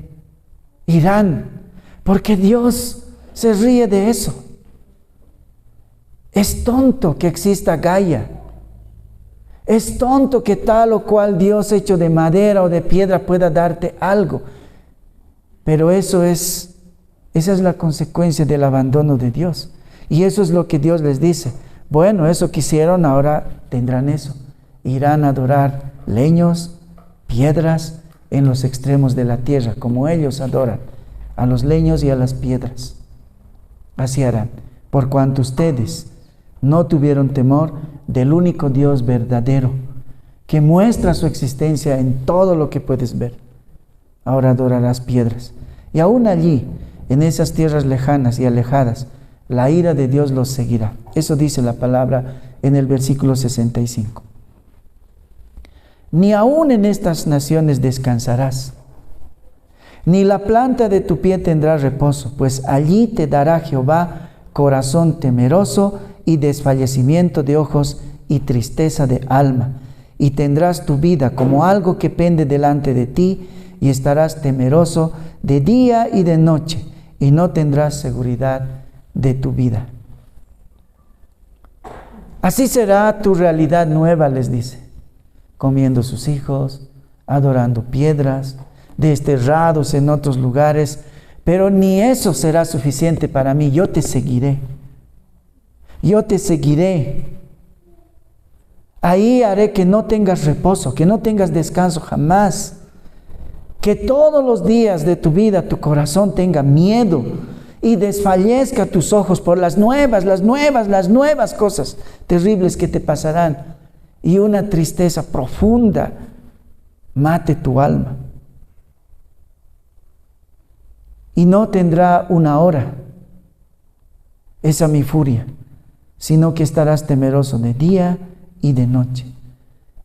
[SPEAKER 1] Irán, porque Dios se ríe de eso. Es tonto que exista Gaia. Es tonto que tal o cual Dios hecho de madera o de piedra pueda darte algo. Pero esa es la consecuencia del abandono de Dios. Y eso es lo que Dios les dice. Bueno, eso quisieron, ahora tendrán eso. Irán a adorar leños, piedras en los extremos de la tierra, como ellos adoran a los leños y a las piedras. Así harán, por cuanto ustedes no tuvieron temor del único Dios verdadero, que muestra su existencia en todo lo que puedes ver. Ahora adorarás piedras. Y aún allí, en esas tierras lejanas y alejadas, la ira de Dios los seguirá. Eso dice la palabra en el versículo 65. Ni aún en estas naciones descansarás, ni la planta de tu pie tendrá reposo, pues allí te dará Jehová corazón temeroso y desfallecimiento de ojos y tristeza de alma, y tendrás tu vida como algo que pende delante de ti, y estarás temeroso de día y de noche, y no tendrás seguridad de tu vida. Así será tu realidad nueva, les dice, comiendo sus hijos, adorando piedras, desterrados en otros lugares, pero ni eso será suficiente para mí. Yo te seguiré. Yo te seguiré. Ahí haré que no tengas reposo, que no tengas descanso jamás. Que todos los días de tu vida tu corazón tenga miedo y desfallezca tus ojos por las nuevas cosas terribles que te pasarán. Y una tristeza profunda mate tu alma. Y no tendrá una hora esa mi furia, sino que estarás temeroso de día y de noche.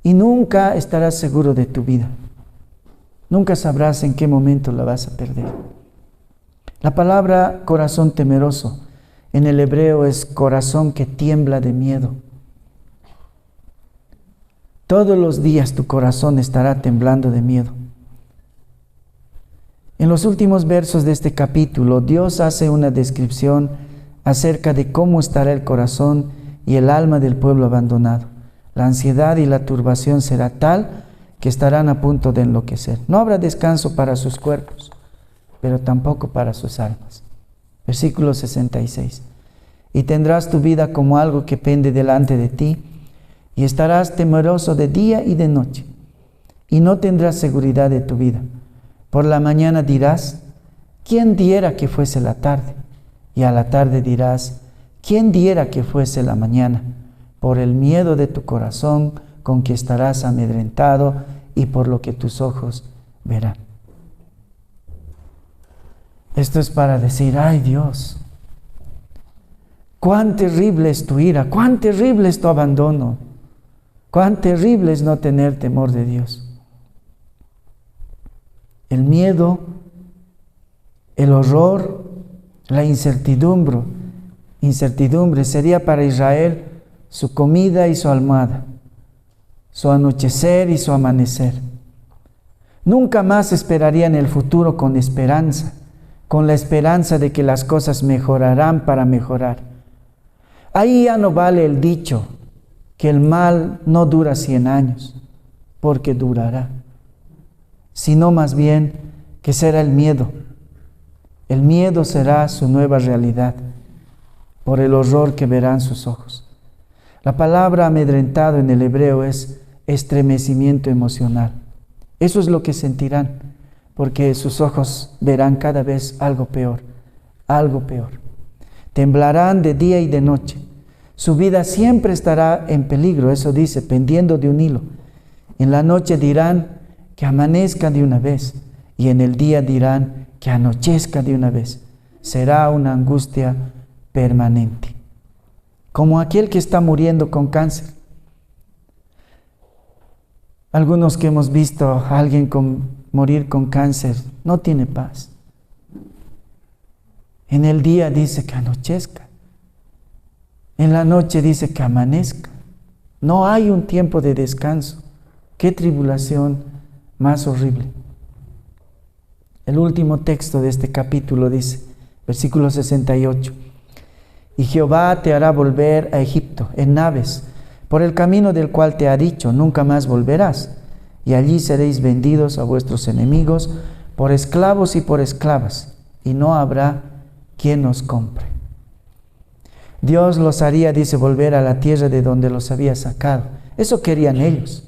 [SPEAKER 1] Y nunca estarás seguro de tu vida. Nunca sabrás en qué momento la vas a perder. La palabra corazón temeroso en el hebreo es corazón que tiembla de miedo. Todos los días tu corazón estará temblando de miedo. En los últimos versos de este capítulo, Dios hace una descripción acerca de cómo estará el corazón y el alma del pueblo abandonado. La ansiedad y la turbación será tal que estarán a punto de enloquecer. No habrá descanso para sus cuerpos, pero tampoco para sus almas. Versículo 66. Y tendrás tu vida como algo que pende delante de ti, y estarás temeroso de día y de noche, y no tendrás seguridad de tu vida. Por la mañana dirás, ¿quién diera que fuese la tarde? Y a la tarde dirás, ¿quién diera que fuese la mañana? Por el miedo de tu corazón con que estarás amedrentado y por lo que tus ojos verán. Esto es para decir, ay Dios, cuán terrible es tu ira, cuán terrible es tu abandono, cuán terrible es no tener temor de Dios. El miedo, el horror, la incertidumbre sería para Israel su comida y su almohada, su anochecer y su amanecer. Nunca más esperarían el futuro con esperanza, con la esperanza de que las cosas mejorarán para mejorar. Ahí ya no vale el dicho que el mal no dura 100 años, porque durará, sino más bien que será el miedo. El miedo será su nueva realidad por el horror que verán sus ojos. La palabra amedrentado en el hebreo es estremecimiento emocional. Eso es lo que sentirán, porque sus ojos verán cada vez algo peor, algo peor. Temblarán de día y de noche. Su vida siempre estará en peligro, eso dice, pendiendo de un hilo. En la noche dirán que amanezca de una vez, y en el día dirán que anochezca de una vez. Será una angustia permanente, como aquel que está muriendo con cáncer. Algunos que hemos visto a alguien morir con cáncer no tiene paz. En el día dice que anochezca, en la noche dice que amanezca. No hay un tiempo de descanso. Qué tribulación más horrible. El último texto de este capítulo dice, versículo 68, y Jehová te hará volver a Egipto en naves, por el camino del cual te ha dicho, nunca más volverás, y allí seréis vendidos a vuestros enemigos por esclavos y por esclavas, y no habrá quien os compre. Dios los haría, dice, volver a la tierra de donde los había sacado. Eso querían ellos.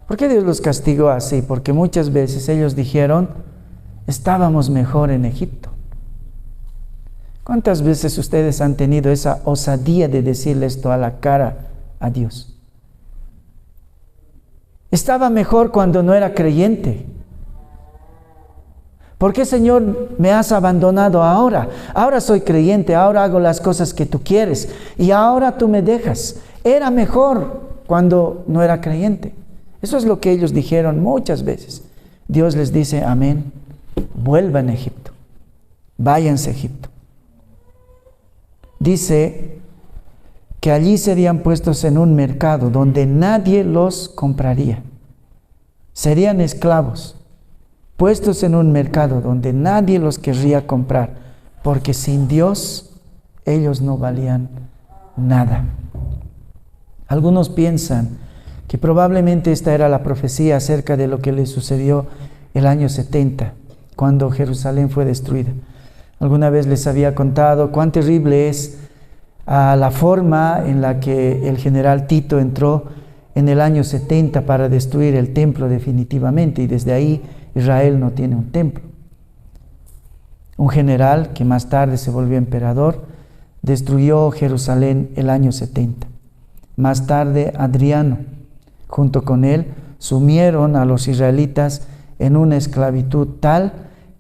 [SPEAKER 1] ¿Por qué Dios los castigó así? Porque muchas veces ellos dijeron, estábamos mejor en Egipto. ¿Cuántas veces ustedes han tenido esa osadía de decirle esto a la cara a Dios? Estaba mejor cuando no era creyente. ¿Por qué, Señor, me has abandonado ahora? Ahora soy creyente, ahora hago las cosas que tú quieres y ahora tú me dejas. Era mejor cuando no era creyente. Eso es lo que ellos dijeron muchas veces. Dios les dice, amén, vuelvan a Egipto, váyanse a Egipto. Dice que allí serían puestos en un mercado donde nadie los compraría. Serían esclavos, puestos en un mercado donde nadie los querría comprar, porque sin Dios ellos no valían nada. Algunos piensan que probablemente esta era la profecía acerca de lo que le sucedió el año 70, cuando Jerusalén fue destruida. Alguna vez les había contado cuán terrible es la forma en la que el general Tito entró en el año 70 para destruir el templo definitivamente, y desde ahí Israel no tiene un templo. Un general que más tarde se volvió emperador destruyó Jerusalén el año 70. Más tarde Adriano, junto con él, sumieron a los israelitas en una esclavitud tal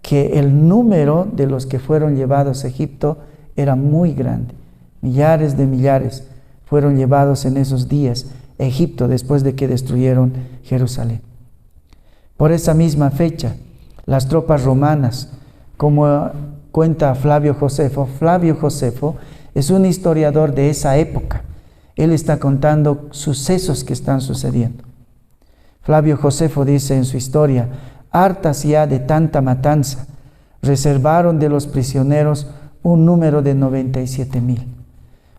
[SPEAKER 1] que el número de los que fueron llevados a Egipto era muy grande. Millares de millares fueron llevados en esos días a Egipto después de que destruyeron Jerusalén. Por esa misma fecha, las tropas romanas, como cuenta Flavio Josefo es un historiador de esa época. Él está contando sucesos que están sucediendo. Flavio Josefo dice en su historia, hartas ya de tanta matanza, reservaron de los prisioneros un número de 97,000.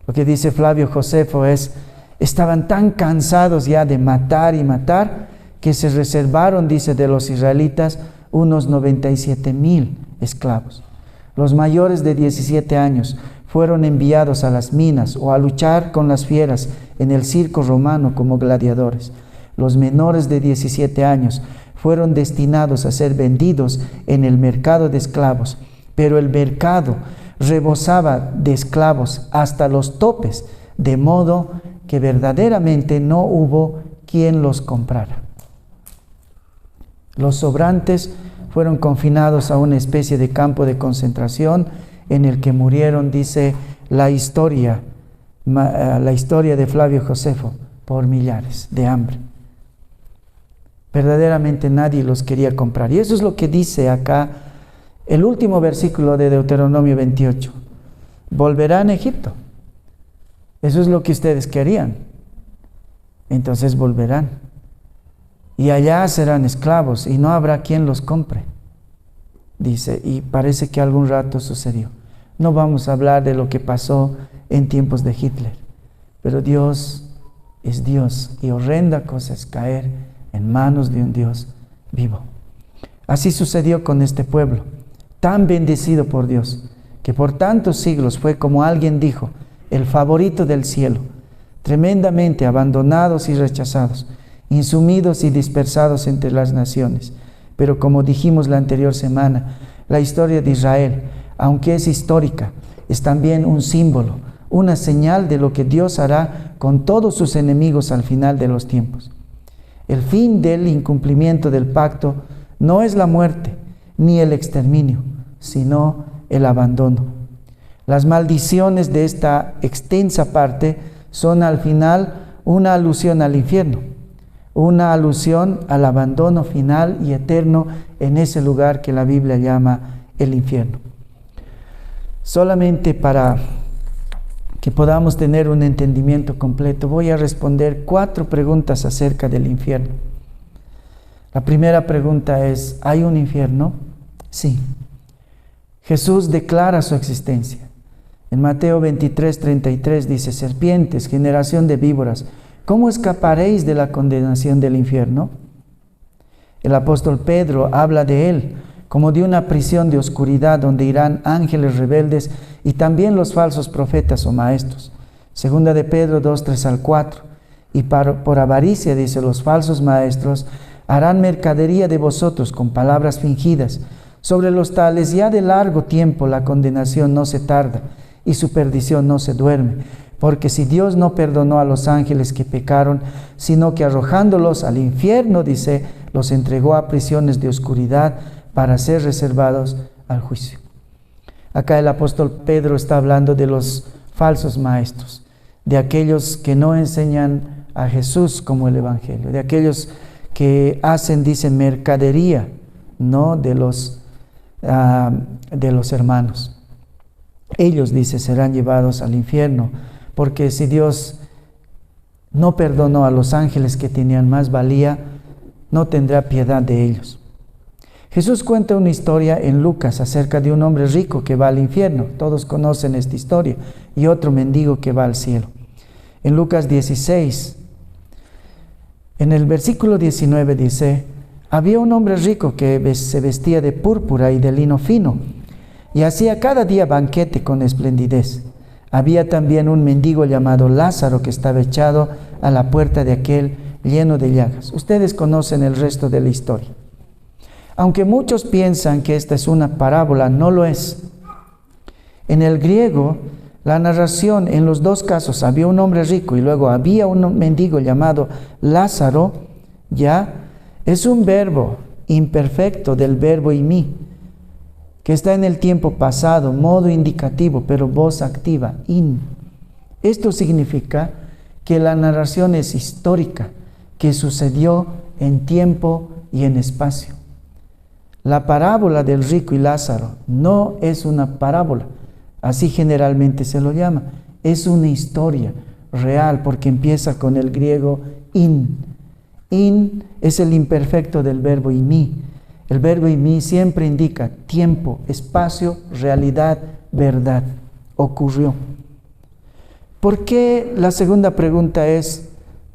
[SPEAKER 1] Lo que dice Flavio Josefo es, estaban tan cansados ya de matar y matar, que se reservaron, dice, de los israelitas unos 97,000 esclavos. Los mayores de 17 años fueron enviados a las minas o a luchar con las fieras en el circo romano como gladiadores. Los menores de 17 años fueron destinados a ser vendidos en el mercado de esclavos, pero el mercado rebosaba de esclavos hasta los topes, de modo que verdaderamente no hubo quien los comprara. Los sobrantes fueron confinados a una especie de campo de concentración en el que murieron, dice la historia de Flavio Josefo, por millares de hambre. Verdaderamente nadie los quería comprar. Y eso es lo que dice acá el último versículo de Deuteronomio 28. Volverán a Egipto. Eso es lo que ustedes querían. Entonces volverán. Y allá serán esclavos y no habrá quien los compre. Dice, y parece que algún rato sucedió. No vamos a hablar de lo que pasó en tiempos de Hitler, pero Dios es Dios y horrenda cosa es caer en manos de un Dios vivo. Así sucedió con este pueblo, tan bendecido por Dios, que por tantos siglos fue, como alguien dijo, el favorito del cielo, tremendamente abandonados y rechazados, insumidos y dispersados entre las naciones. Pero como dijimos la anterior semana, la historia de Israel, aunque es histórica, es también un símbolo, una señal de lo que Dios hará con todos sus enemigos al final de los tiempos. El fin del incumplimiento del pacto no es la muerte ni el exterminio, sino el abandono. Las maldiciones de esta extensa parte son al final una alusión al infierno, una alusión al abandono final y eterno en ese lugar que la Biblia llama el infierno. Solamente para que podamos tener un entendimiento completo, voy a responder 4 preguntas acerca del infierno. La primera pregunta es, ¿hay un infierno? Sí. Jesús declara su existencia. En Mateo 23:33 dice, serpientes, generación de víboras, ¿cómo escaparéis de la condenación del infierno? El apóstol Pedro habla de él como de una prisión de oscuridad donde irán ángeles rebeldes y también los falsos profetas o maestros. Segunda de Pedro 2:3-4. Y por avaricia, dice, los falsos maestros harán mercadería de vosotros con palabras fingidas. Sobre los tales ya de largo tiempo la condenación no se tarda y su perdición no se duerme. Porque si Dios no perdonó a los ángeles que pecaron, sino que arrojándolos al infierno, dice, los entregó a prisiones de oscuridad para ser reservados al juicio. Acá el apóstol Pedro está hablando de los falsos maestros, de aquellos que no enseñan a Jesús como el Evangelio, de aquellos que hacen, dicen, mercadería, ¿no?, de los hermanos. Ellos, dice, serán llevados al infierno, porque si Dios no perdonó a los ángeles que tenían más valía, no tendrá piedad de ellos. Jesús cuenta una historia en Lucas acerca de un hombre rico que va al infierno. Todos conocen esta historia. Y otro mendigo que va al cielo. En Lucas 16, en el versículo 19 dice, había un hombre rico que se vestía de púrpura y de lino fino y hacía cada día banquete con esplendidez. Había también un mendigo llamado Lázaro que estaba echado a la puerta de aquel lleno de llagas. Ustedes conocen el resto de la historia. Aunque muchos piensan que esta es una parábola, no lo es. En el griego, la narración en los dos casos, había un hombre rico y luego había un mendigo llamado Lázaro, ya es un verbo imperfecto del verbo imi, que está en el tiempo pasado, modo indicativo, pero voz activa, in. Esto significa que la narración es histórica, que sucedió en tiempo y en espacio. La parábola del rico y Lázaro no es una parábola, así generalmente se lo llama, es una historia real porque empieza con el griego in. In es el imperfecto del verbo imi. El verbo imi siempre indica tiempo, espacio, realidad, verdad. Ocurrió. ¿Por qué? La segunda pregunta es,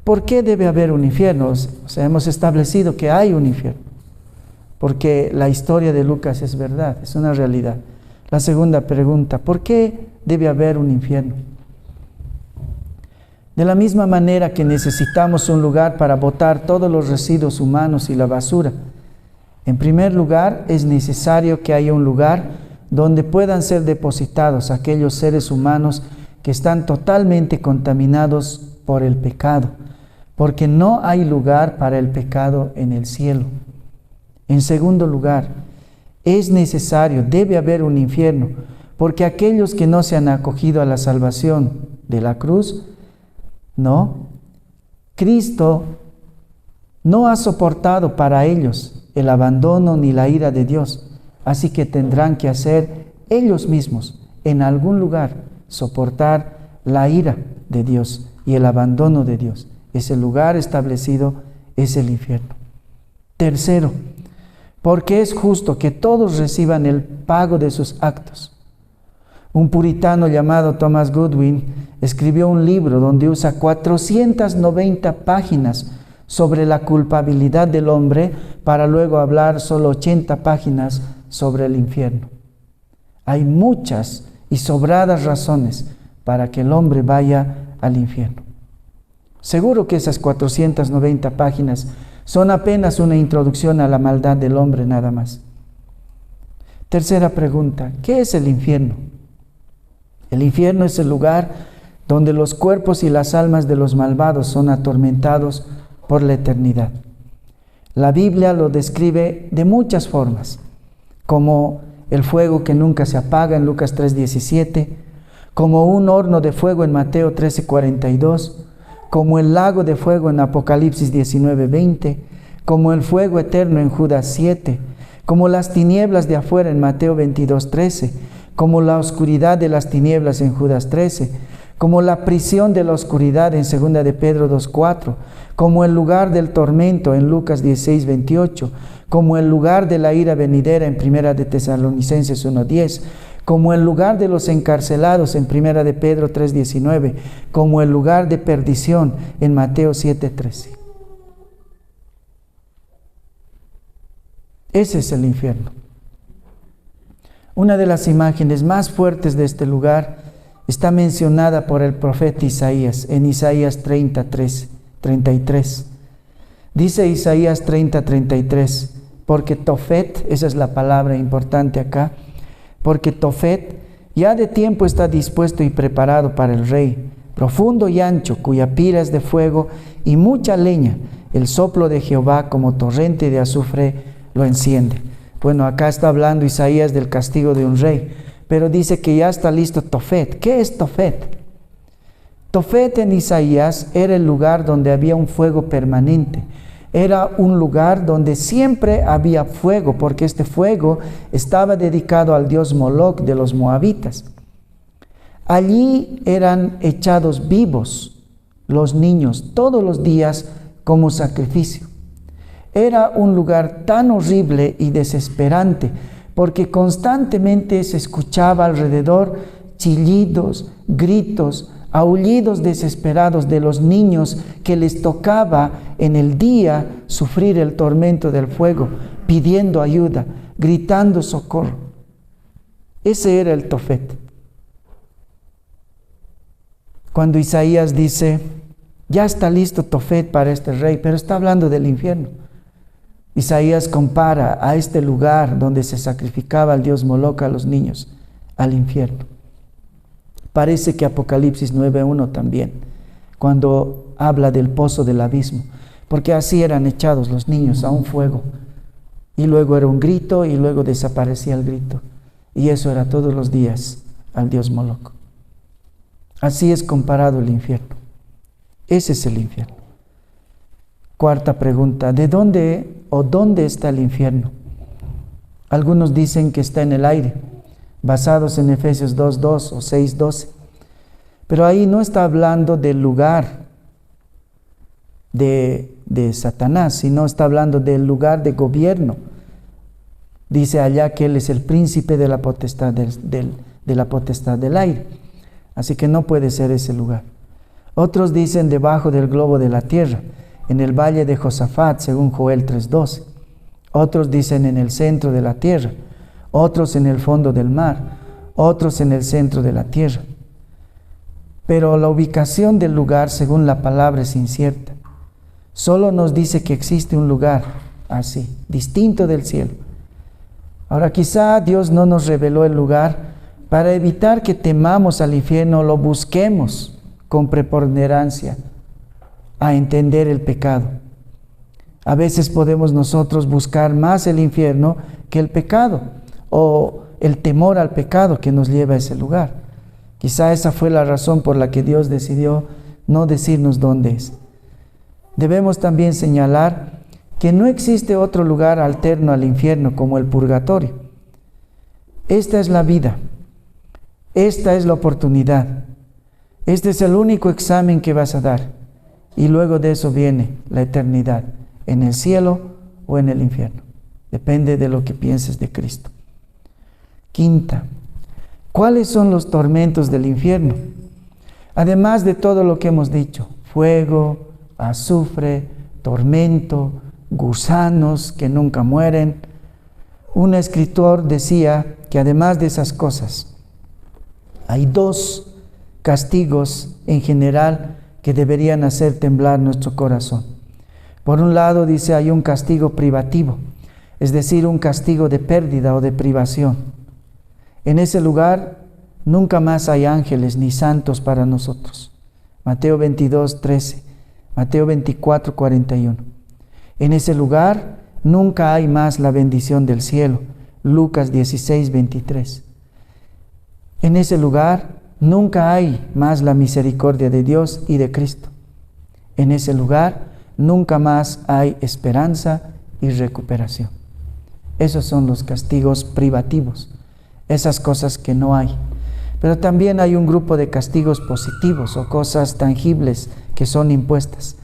[SPEAKER 1] ¿por qué debe haber un infierno? O sea, hemos establecido que hay un infierno. Porque la historia de Lucas es verdad, es una realidad. La segunda pregunta, ¿por qué debe haber un infierno? De la misma manera que necesitamos un lugar para botar todos los residuos humanos y la basura, en primer lugar es necesario que haya un lugar donde puedan ser depositados aquellos seres humanos que están totalmente contaminados por el pecado, porque no hay lugar para el pecado en el cielo. En segundo lugar, es necesario, debe haber un infierno, porque aquellos que no se han acogido a la salvación de la cruz, no, Cristo no ha soportado para ellos el abandono ni la ira de Dios, así que tendrán que hacer ellos mismos, en algún lugar, soportar la ira de Dios y el abandono de Dios. Ese lugar establecido es el infierno. Tercero, porque es justo que todos reciban el pago de sus actos. Un puritano llamado Thomas Goodwin escribió un libro donde usa 490 páginas sobre la culpabilidad del hombre para luego hablar solo 80 páginas sobre el infierno. Hay muchas y sobradas razones para que el hombre vaya al infierno. Seguro que esas 490 páginas son apenas una introducción a la maldad del hombre nada más. Tercera pregunta, ¿qué es el infierno? El infierno es el lugar donde los cuerpos y las almas de los malvados son atormentados por la eternidad. La Biblia lo describe de muchas formas, como el fuego que nunca se apaga en Lucas 3:17, como un horno de fuego en Mateo 13:42, como el lago de fuego en Apocalipsis 19:20, como el fuego eterno en Judas 7, como las tinieblas de afuera en Mateo 22:13, como la oscuridad de las tinieblas en Judas 13, como la prisión de la oscuridad en 2 de Pedro 2:4, como el lugar del tormento en Lucas 16:28, como el lugar de la ira venidera en 1 de Tesalonicenses 1:10, como el lugar de los encarcelados en 1 de Pedro 3:19, como el lugar de perdición en Mateo 7:13. Ese es el infierno. Una de las imágenes más fuertes de este lugar está mencionada por el profeta Isaías en Isaías 33. Dice Isaías 30:33, porque Tofet, esa es la palabra importante acá, porque Tofet ya de tiempo está dispuesto y preparado para el rey, profundo y ancho, cuya pira es de fuego y mucha leña, el soplo de Jehová como torrente de azufre lo enciende. Bueno, acá está hablando Isaías del castigo de un rey, pero dice que ya está listo Tofet. ¿Qué es Tofet? Tofet en Isaías era el lugar donde había un fuego permanente. Era un lugar donde siempre había fuego, porque este fuego estaba dedicado al dios Moloc de los moabitas. Allí eran echados vivos los niños todos los días como sacrificio. Era un lugar tan horrible y desesperante, porque constantemente se escuchaba alrededor chillidos, gritos, aullidos desesperados de los niños que les tocaba en el día sufrir el tormento del fuego, pidiendo ayuda, gritando socorro. Ese era el Tofet. Cuando Isaías dice, ya está listo Tofet para este rey, pero está hablando del infierno. Isaías compara a este lugar donde se sacrificaba al dios Moloc a los niños, al infierno. Parece que Apocalipsis 9:1 también, cuando habla del pozo del abismo, porque así eran echados los niños a un fuego, y luego era un grito, y luego desaparecía el grito, y eso era todos los días al dios Moloc. Así es comparado el infierno. Ese es el infierno. Cuarta pregunta, ¿de dónde o dónde está el infierno? Algunos dicen que está en el aire, basados en Efesios 2:2 o 6:12. Pero ahí no está hablando del lugar de Satanás, sino está hablando del lugar de gobierno. Dice allá que él es el príncipe de la potestad del aire. Así que no puede ser ese lugar. Otros dicen debajo del globo de la tierra, en el valle de Josafat, según Joel 3:12. Otros dicen en el centro de la tierra, otros en el fondo del mar, otros en el centro de la tierra. Pero la ubicación del lugar, según la palabra, es incierta. Solo nos dice que existe un lugar así, distinto del cielo. Ahora, quizá Dios no nos reveló el lugar para evitar que temamos al infierno, lo busquemos con preponderancia a entender el pecado. A veces podemos nosotros buscar más el infierno que el pecado, o el temor al pecado que nos lleva a ese lugar. Quizá esa fue la razón por la que Dios decidió no decirnos dónde es. Debemos también señalar que no existe otro lugar alterno al infierno como el purgatorio. Esta es la vida, esta es la oportunidad, este es el único examen que vas a dar, y luego de eso viene la eternidad, en el cielo o en el infierno. Depende de lo que pienses de Cristo. Quinta, ¿cuáles son los tormentos del infierno? Además de todo lo que hemos dicho, fuego, azufre, tormento, gusanos que nunca mueren. Un escritor decía que además de esas cosas, hay dos castigos en general que deberían hacer temblar nuestro corazón. Por un lado, dice, hay un castigo privativo, es decir, un castigo de pérdida o de privación. En ese lugar nunca más hay ángeles ni santos para nosotros. Mateo 22, 13, Mateo 24, 41. En ese lugar nunca hay más la bendición del cielo. Lucas 16, 23. En ese lugar nunca hay más la misericordia de Dios y de Cristo. En ese lugar nunca más hay esperanza y recuperación. Esos son los castigos privativos, esas cosas que no hay. Pero también hay un grupo de castigos positivos o cosas tangibles que son impuestas,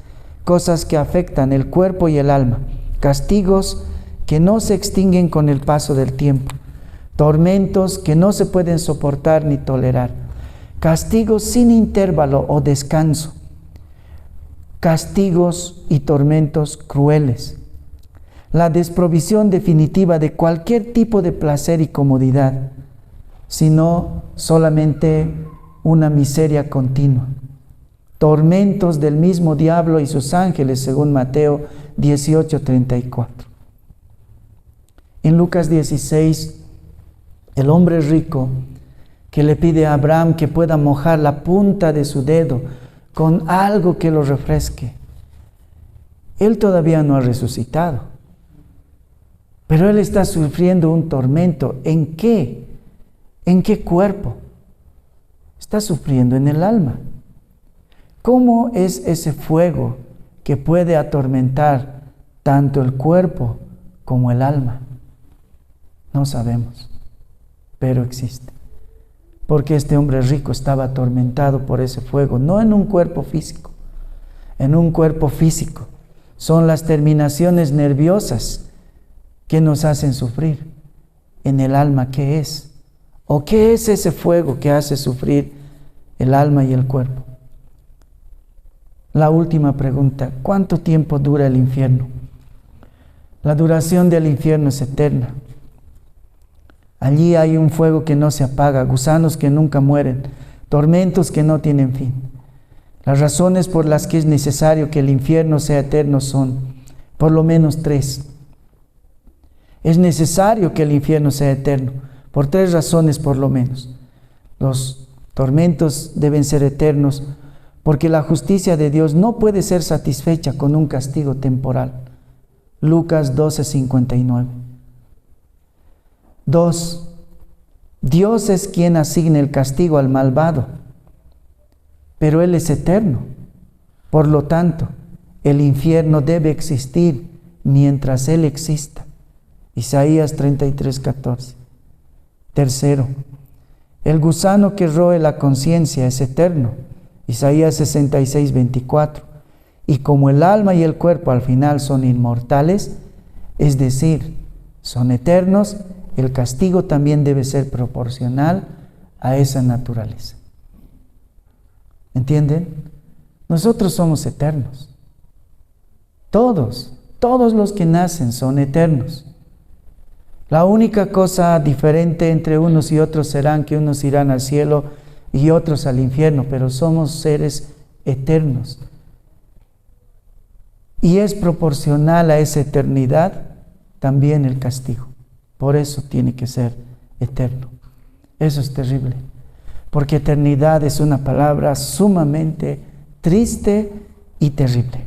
[SPEAKER 1] cosas que afectan el cuerpo y el alma, castigos que no se extinguen con el paso del tiempo, tormentos que no se pueden soportar ni tolerar, castigos sin intervalo o descanso, castigos y tormentos crueles, la desprovisión definitiva de cualquier tipo de placer y comodidad, sino solamente una miseria continua, tormentos del mismo diablo y sus ángeles, según Mateo 18:34. En Lucas 16, el hombre rico que le pide a Abraham que pueda mojar la punta de su dedo con algo que lo refresque, él todavía no ha resucitado, pero él está sufriendo un tormento. ¿En qué? ¿En qué cuerpo? Está sufriendo en el alma. ¿Cómo es ese fuego que puede atormentar tanto el cuerpo como el alma? No sabemos, pero existe. Porque este hombre rico estaba atormentado por ese fuego, no en un cuerpo físico. En un cuerpo físico son las terminaciones nerviosas que nos hacen sufrir. En el alma, ¿qué es? ¿O qué es ese fuego que hace sufrir el alma y el cuerpo? La última pregunta: ¿cuánto tiempo dura el infierno? La duración del infierno es eterna. Allí hay un fuego que no se apaga, gusanos que nunca mueren, tormentos que no tienen fin. Las razones por las que es necesario que el infierno sea eterno son por lo menos 3. Es necesario que el infierno sea eterno por 3 razones por lo menos. Los tormentos deben ser eternos porque la justicia de Dios no puede ser satisfecha con un castigo temporal. Lucas 12:59. 2. Dios es quien asigna el castigo al malvado, pero Él es eterno. Por lo tanto, el infierno debe existir mientras Él exista. Isaías 33:14. 3. El gusano que roe la conciencia es eterno. Isaías 66:24. Y como el alma y el cuerpo al final son inmortales, es decir, son eternos, el castigo también debe ser proporcional a esa naturaleza. ¿Entienden? Nosotros somos eternos. Todos los que nacen son eternos. La única cosa diferente entre unos y otros serán que unos irán al cielo y otros al infierno, pero somos seres eternos. Y es proporcional a esa eternidad también el castigo. Por eso tiene que ser eterno. Eso es terrible, porque eternidad es una palabra sumamente triste y terrible.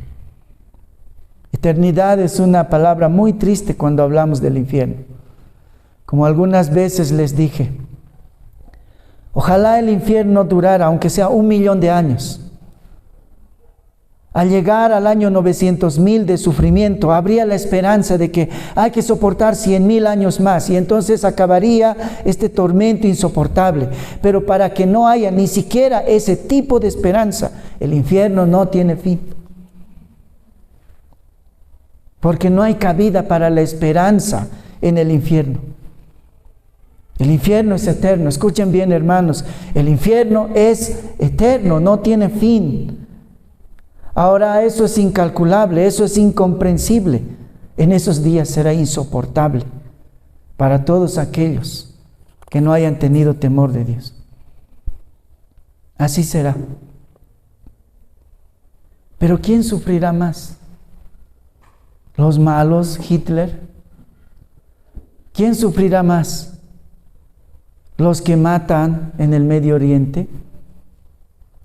[SPEAKER 1] Eternidad es una palabra muy triste cuando hablamos del infierno. Como algunas veces les dije, ojalá el infierno durara, aunque sea 1.000.000 de años. Al llegar al año 900.000 de sufrimiento, habría la esperanza de que hay que soportar 100.000 años más y entonces acabaría este tormento insoportable. Pero para que no haya ni siquiera ese tipo de esperanza, el infierno no tiene fin. Porque no hay cabida para la esperanza en el infierno. El infierno es eterno. Escuchen bien, hermanos, el infierno es eterno, no tiene fin. Ahora eso es incalculable, eso es incomprensible. En esos días será insoportable para todos aquellos que no hayan tenido temor de Dios. Así será. Pero ¿quién sufrirá más? ¿Los malos, Hitler? ¿Quién sufrirá más? ¿Los que matan en el Medio Oriente?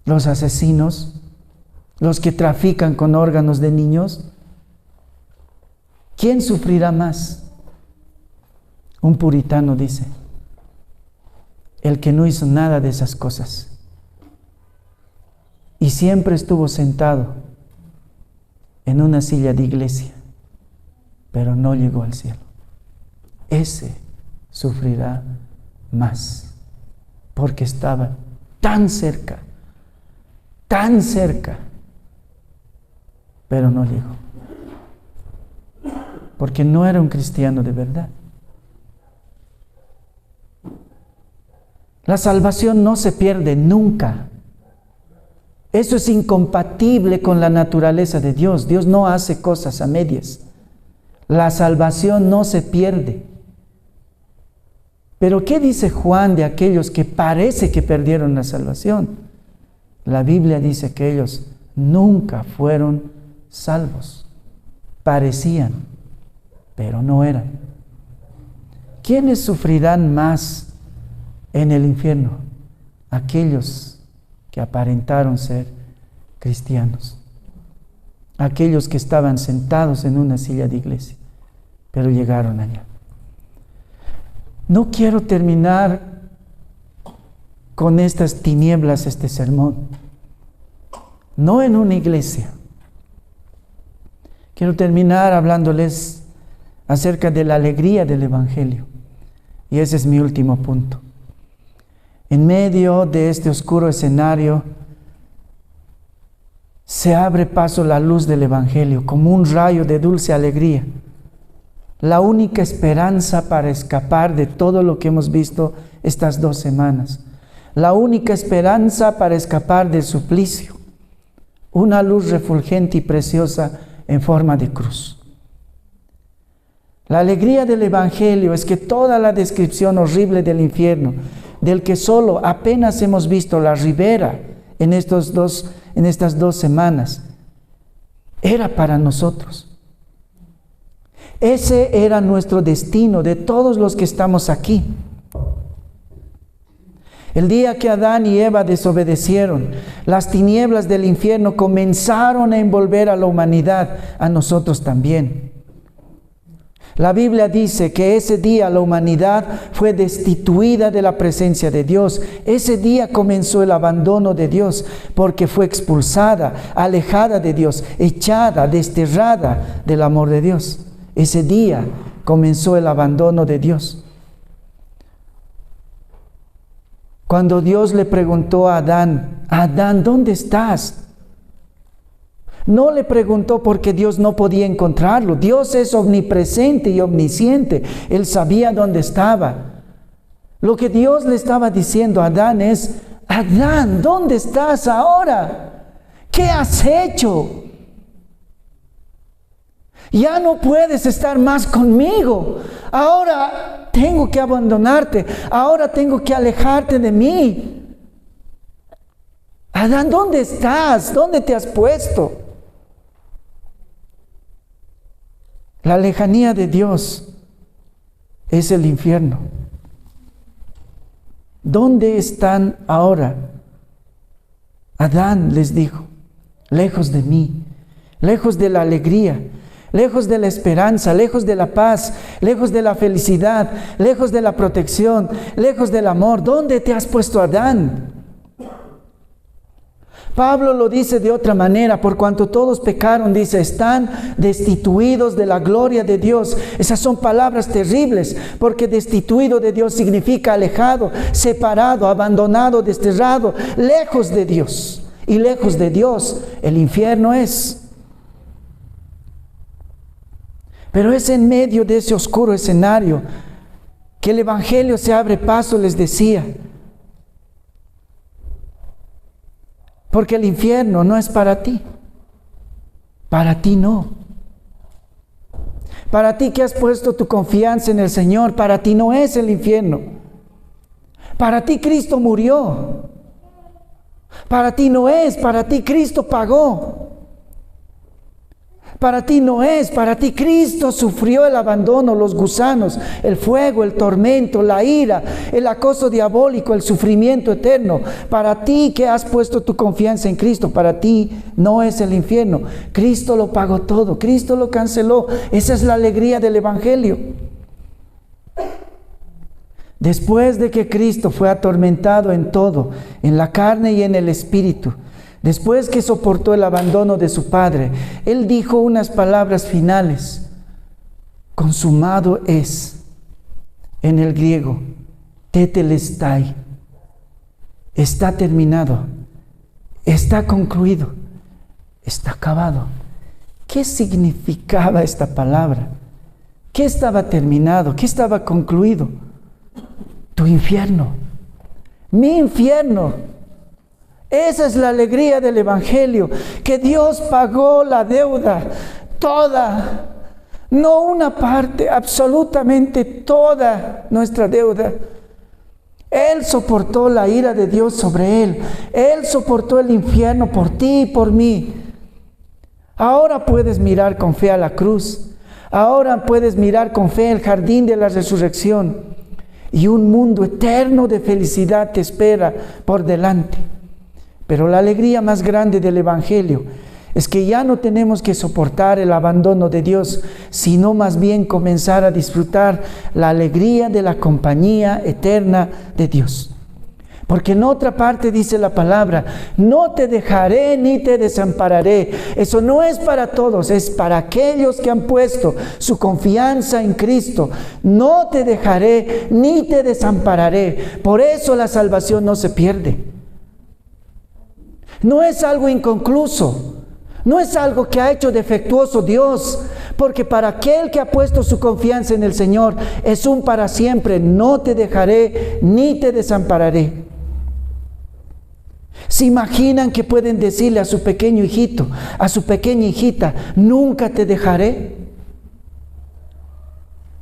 [SPEAKER 1] ¿Los asesinos? ¿Los que trafican con órganos de niños? ¿Quién sufrirá más? Un puritano dice: el que no hizo nada de esas cosas y siempre estuvo sentado en una silla de iglesia, pero no llegó al cielo. Ese sufrirá más, porque estaba tan cerca, pero no llegó, porque no era un cristiano de verdad. La salvación no se pierde nunca. Eso es incompatible con la naturaleza de Dios. Dios no hace cosas a medias. La salvación no se pierde. Pero ¿qué dice Juan de aquellos que parece que perdieron la salvación? La Biblia dice que ellos nunca fueron salvos. Parecían, pero no eran. ¿Quiénes sufrirán más en el infierno? Aquellos que aparentaron ser cristianos, aquellos que estaban sentados en una silla de iglesia, pero llegaron allá. No quiero terminar con estas tinieblas este sermón, no en una iglesia. Quiero terminar hablándoles acerca de la alegría del Evangelio, y ese es mi último punto. En medio de este oscuro escenario se abre paso la luz del Evangelio como un rayo de dulce alegría, la única esperanza para escapar de todo lo que hemos visto estas 2 semanas, la única esperanza para escapar del suplicio, una luz refulgente y preciosa en forma de cruz. La alegría del Evangelio es que toda la descripción horrible del infierno, del que solo apenas hemos visto la ribera en estas 2 semanas, era para nosotros. Ese era nuestro destino de todos los que estamos aquí. El día que Adán y Eva desobedecieron, las tinieblas del infierno comenzaron a envolver a la humanidad, a nosotros también. La Biblia dice que ese día la humanidad fue destituida de la presencia de Dios. Ese día comenzó el abandono de Dios, porque fue expulsada, alejada de Dios, echada, desterrada del amor de Dios. Ese día comenzó el abandono de Dios. Cuando Dios le preguntó a Adán: Adán, ¿dónde estás? No le preguntó porque Dios no podía encontrarlo. Dios es omnipresente y omnisciente. Él sabía dónde estaba. Lo que Dios le estaba diciendo a Adán es: Adán, ¿dónde estás ahora? ¿Qué has hecho? Ya no puedes estar más conmigo. Ahora tengo que abandonarte. Ahora tengo que alejarte de mí. Adán, ¿dónde estás? ¿Dónde te has puesto? La lejanía de Dios es el infierno. ¿Dónde están ahora? Adán les dijo: lejos de mí, lejos de la alegría, lejos de la esperanza, lejos de la paz, lejos de la felicidad, lejos de la protección, lejos del amor. ¿Dónde te has puesto, Adán? Pablo lo dice de otra manera: por cuanto todos pecaron, dice, están destituidos de la gloria de Dios. Esas son palabras terribles, porque destituido de Dios significa alejado, separado, abandonado, desterrado, lejos de Dios. Y lejos de Dios el infierno es. Pero es en medio de ese oscuro escenario que el Evangelio se abre paso, les decía. Porque el infierno no es para ti. Para ti no. Para ti que has puesto tu confianza en el Señor, para ti no es el infierno. Para ti Cristo murió. Para ti no es, para ti Cristo pagó. Para ti no es, para ti Cristo sufrió el abandono, los gusanos, el fuego, el tormento, la ira, el acoso diabólico, el sufrimiento eterno. Para ti que has puesto tu confianza en Cristo, para ti no es el infierno. Cristo lo pagó todo, Cristo lo canceló. Esa es la alegría del Evangelio. Después de que Cristo fue atormentado en todo, en la carne y en el espíritu, después que soportó el abandono de su Padre, Él dijo unas palabras finales: consumado es, en el griego, tetelestai, está terminado, está concluido, está acabado. ¿Qué significaba esta palabra? ¿Qué estaba terminado? ¿Qué estaba concluido? Tu infierno, mi infierno. Esa es la alegría del Evangelio, que Dios pagó la deuda toda, no una parte, absolutamente toda nuestra deuda. Él soportó la ira de Dios sobre Él. Él soportó el infierno por ti y por mí. Ahora puedes mirar con fe a la cruz. Ahora puedes mirar con fe el jardín de la resurrección. Y un mundo eterno de felicidad te espera por delante. Pero la alegría más grande del Evangelio es que ya no tenemos que soportar el abandono de Dios, sino más bien comenzar a disfrutar la alegría de la compañía eterna de Dios. Porque en otra parte dice la palabra: no te dejaré ni te desampararé. Eso no es para todos, es para aquellos que han puesto su confianza en Cristo. No te dejaré ni te desampararé. Por eso la salvación no se pierde. No es algo inconcluso, no es algo que ha hecho defectuoso Dios, porque para aquel que ha puesto su confianza en el Señor es un para siempre: no te dejaré ni te desampararé. ¿Se imaginan que pueden decirle a su pequeño hijito, a su pequeña hijita: nunca te dejaré?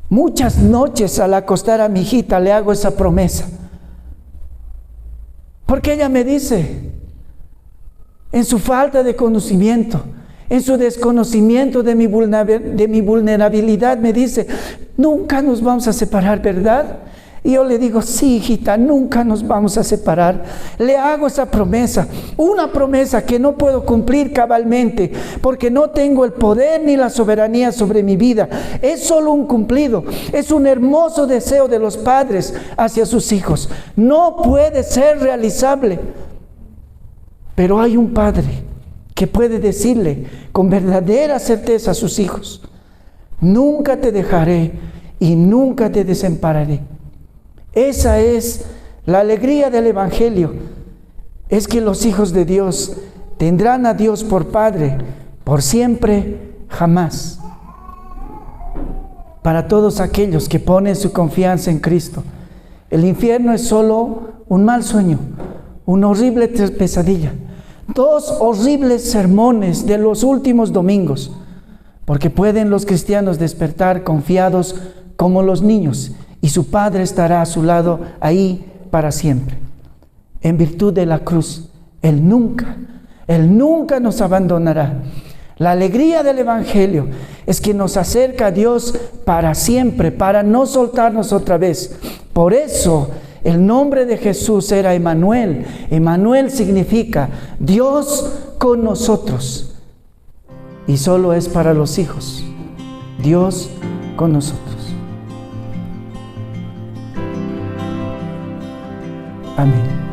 [SPEAKER 1] Muchas noches al acostar a mi hijita le hago esa promesa, porque ella me dice, en su falta de conocimiento, en su desconocimiento de mi vulnerabilidad, me dice: nunca nos vamos a separar, ¿verdad? Y yo le digo: sí, hijita, nunca nos vamos a separar. Le hago esa promesa, una promesa que no puedo cumplir cabalmente, porque no tengo el poder ni la soberanía sobre mi vida. Es solo un cumplido, es un hermoso deseo de los padres hacia sus hijos. No puede ser realizable. Pero hay un padre que puede decirle con verdadera certeza a sus hijos: nunca te dejaré y nunca te desampararé. Esa es la alegría del Evangelio. Es que los hijos de Dios tendrán a Dios por Padre, por siempre, jamás. Para todos aquellos que ponen su confianza en Cristo, el infierno es solo un mal sueño, una horrible pesadilla. 2 horribles sermones de los últimos domingos, porque pueden los cristianos despertar confiados como los niños, y su Padre estará a su lado ahí para siempre. En virtud de la cruz, Él nunca nos abandonará. La alegría del Evangelio es que nos acerca a Dios para siempre, para no soltarnos otra vez. Por eso el nombre de Jesús era Emmanuel. Emmanuel significa Dios con nosotros. Y solo es para los hijos. Dios con nosotros. Amén.